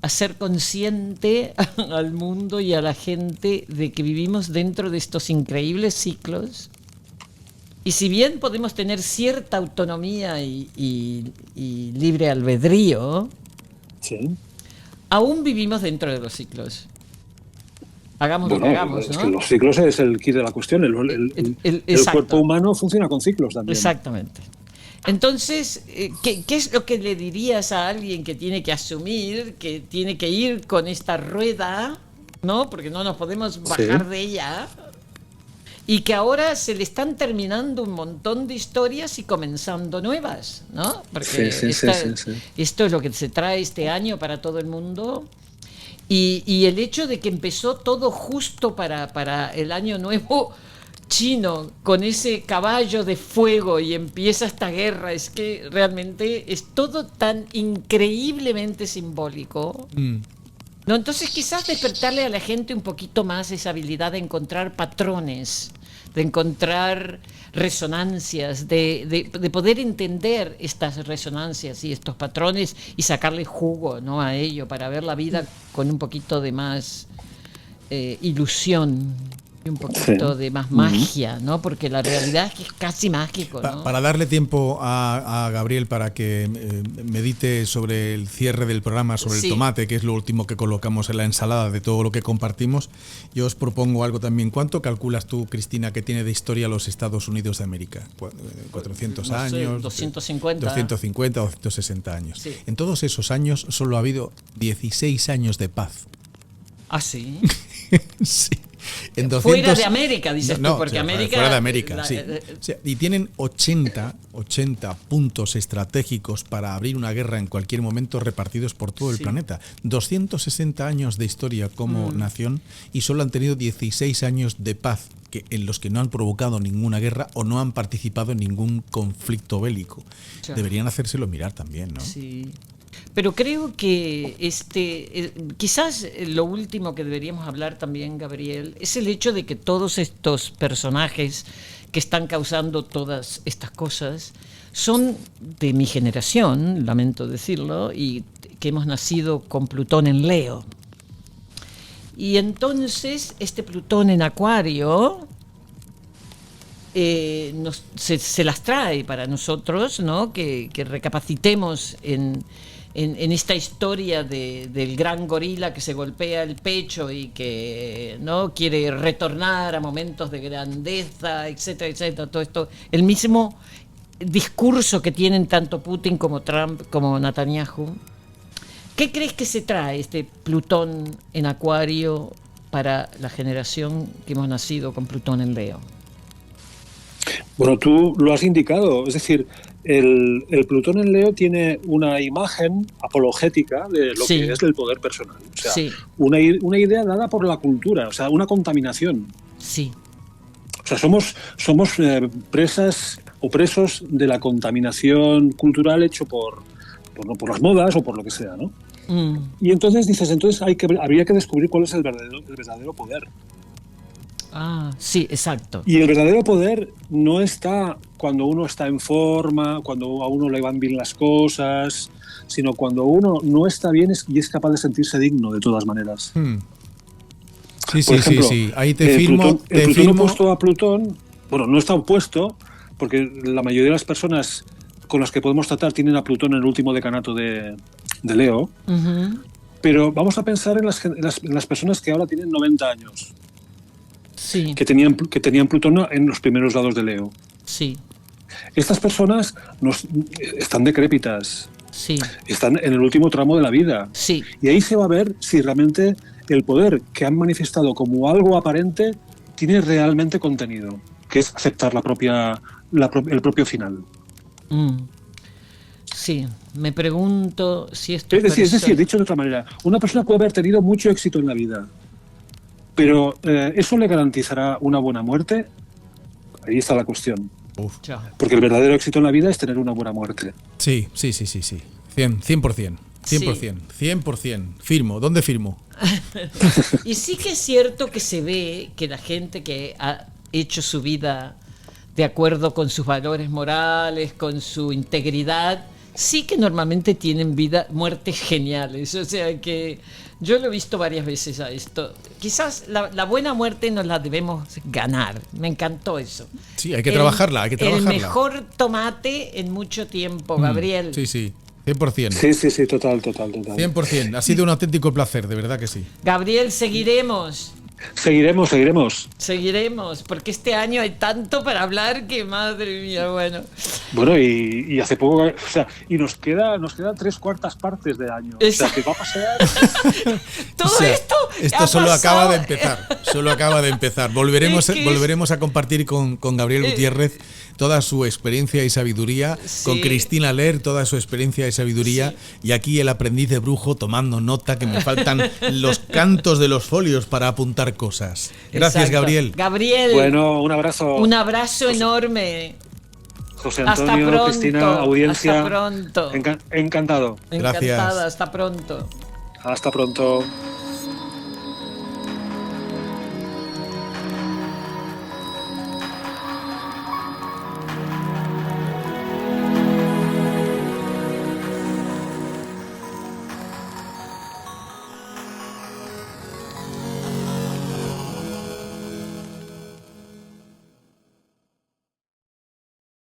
hacer consciente al mundo y a la gente de que vivimos dentro de estos increíbles ciclos. Y si bien podemos tener cierta autonomía y libre albedrío, Sí. aún vivimos dentro de los ciclos. Hagamos lo que Bueno, hagamos, es ¿no? que los ciclos es el kit de la cuestión. El exacto. cuerpo humano funciona con ciclos también. Exactamente. Entonces, ¿qué es lo que le dirías a alguien que tiene que asumir, que tiene que ir con esta rueda, ¿no? Porque no nos podemos bajar de ella. y que ahora se le están terminando un montón de historias y comenzando nuevas, ¿no? Porque esto es lo que se trae este año para todo el mundo. Y el hecho de que empezó todo justo para el año nuevo chino, con ese caballo de fuego, y empieza esta guerra, es que realmente es todo tan increíblemente simbólico. ¿No? Entonces quizás despertarle a la gente un poquito más esa habilidad de encontrar patrones, de encontrar resonancias, de poder entender estas resonancias y estos patrones y sacarle jugo, ¿no?, a ello, para ver la vida con un poquito de más ilusión y un poquito de más magia, ¿no? Porque la realidad es que es casi mágico, ¿no? Para darle tiempo a Gabriel para que medite sobre el cierre del programa, sobre el tomate, que es lo último que colocamos en la ensalada de todo lo que compartimos, yo os propongo algo también. ¿Cuánto calculas tú, Cristina, que tiene de historia los Estados Unidos de América? ¿400 no sé, años? 250. 250 o 260 años. Sí. En todos esos años solo ha habido 16 años de paz. ¿Ah, sí? Sí. Fuera de América, dices tú, porque América... Fuera de América, sí. O sea, y tienen 80 puntos estratégicos para abrir una guerra en cualquier momento, repartidos por todo el planeta. 260 años de historia como nación, y solo han tenido 16 años de paz, en los que no han provocado ninguna guerra o no han participado en ningún conflicto bélico. Ya. Deberían hacérselo mirar también, ¿no? Sí. Pero creo que quizás lo último que deberíamos hablar también, Gabriel, es el hecho de que todos estos personajes que están causando todas estas cosas son de mi generación, lamento decirlo, y que hemos nacido con Plutón en Leo. Y entonces este Plutón en Acuario se las trae para nosotros, ¿no? Que recapacitemos en esta historia del gran gorila que se golpea el pecho y que no quiere retornar a momentos de grandeza, etcétera, etcétera. Todo esto, el mismo discurso que tienen tanto Putin como Trump como Netanyahu. ¿Qué crees que se trae este Plutón en Acuario para la generación que hemos nacido con Plutón en Leo? Bueno, tú lo has indicado, es decir, el Plutón en Leo tiene una imagen apologética de lo que es el poder personal. O sea, una idea dada por la cultura, o sea, una contaminación. Sí. O sea, somos presas o presos de la contaminación cultural hecho por las modas o por lo que sea, ¿no? Y entonces dices, habría que descubrir cuál es el verdadero poder. Ah, sí, exacto. Y el verdadero poder no está cuando uno está en forma, cuando a uno le van bien las cosas, sino cuando uno no está bien y es capaz de sentirse digno de todas maneras. Sí, por ejemplo, sí. Ahí te firmo. El Plutón opuesto a Plutón, bueno, no está opuesto, porque la mayoría de las personas con las que podemos tratar tienen a Plutón en el último decanato de Leo. Pero vamos a pensar en las personas que ahora tienen 90 años. Sí. Que tenían Plutón en los primeros grados de Leo. Sí. Estas personas están decrépitas. Sí. Están en el último tramo de la vida. Sí. Y ahí se va a ver si realmente el poder que han manifestado como algo aparente tiene realmente contenido, que es aceptar el propio final. Sí, me pregunto si esto es decir, dicho de otra manera, una persona puede haber tenido mucho éxito en la vida, pero ¿eso le garantizará una buena muerte? Ahí está la cuestión. Porque el verdadero éxito en la vida es tener una buena muerte. Sí. 100%. 100%. Firmo. ¿Dónde firmo? Y sí que es cierto que se ve que la gente que ha hecho su vida de acuerdo con sus valores morales, con su integridad, sí que normalmente tienen muertes geniales. O sea que yo lo he visto varias veces a esto. Quizás la buena muerte nos la debemos ganar. Me encantó eso. Sí, hay que trabajarla. El mejor tomate en mucho tiempo, Gabriel. Sí. 100%. Sí, total. 100%. Ha sido un auténtico placer, de verdad que sí. Gabriel, seguiremos. Seguiremos. Seguiremos, porque este año hay tanto para hablar que madre mía, bueno. Bueno, y hace poco, o sea, y nos quedan 3/4 partes de año. O sea, que va a pasar. Todo O sea, esto solo pasado. acaba de empezar. Solo acaba de empezar. Volveremos a compartir con Gabriel Gutiérrez toda su experiencia y sabiduría, Sí. con Cristina Ler toda su experiencia y sabiduría, y aquí el aprendiz de brujo tomando nota, que me faltan los cantos de los folios para apuntar cosas. Gracias, Exacto. Gabriel. Gabriel, Bueno, un abrazo. un abrazo enorme. José Hasta Antonio, pronto. Cristina, audiencia. Hasta pronto. Encantado. Gracias. Encantada, hasta pronto. Hasta pronto.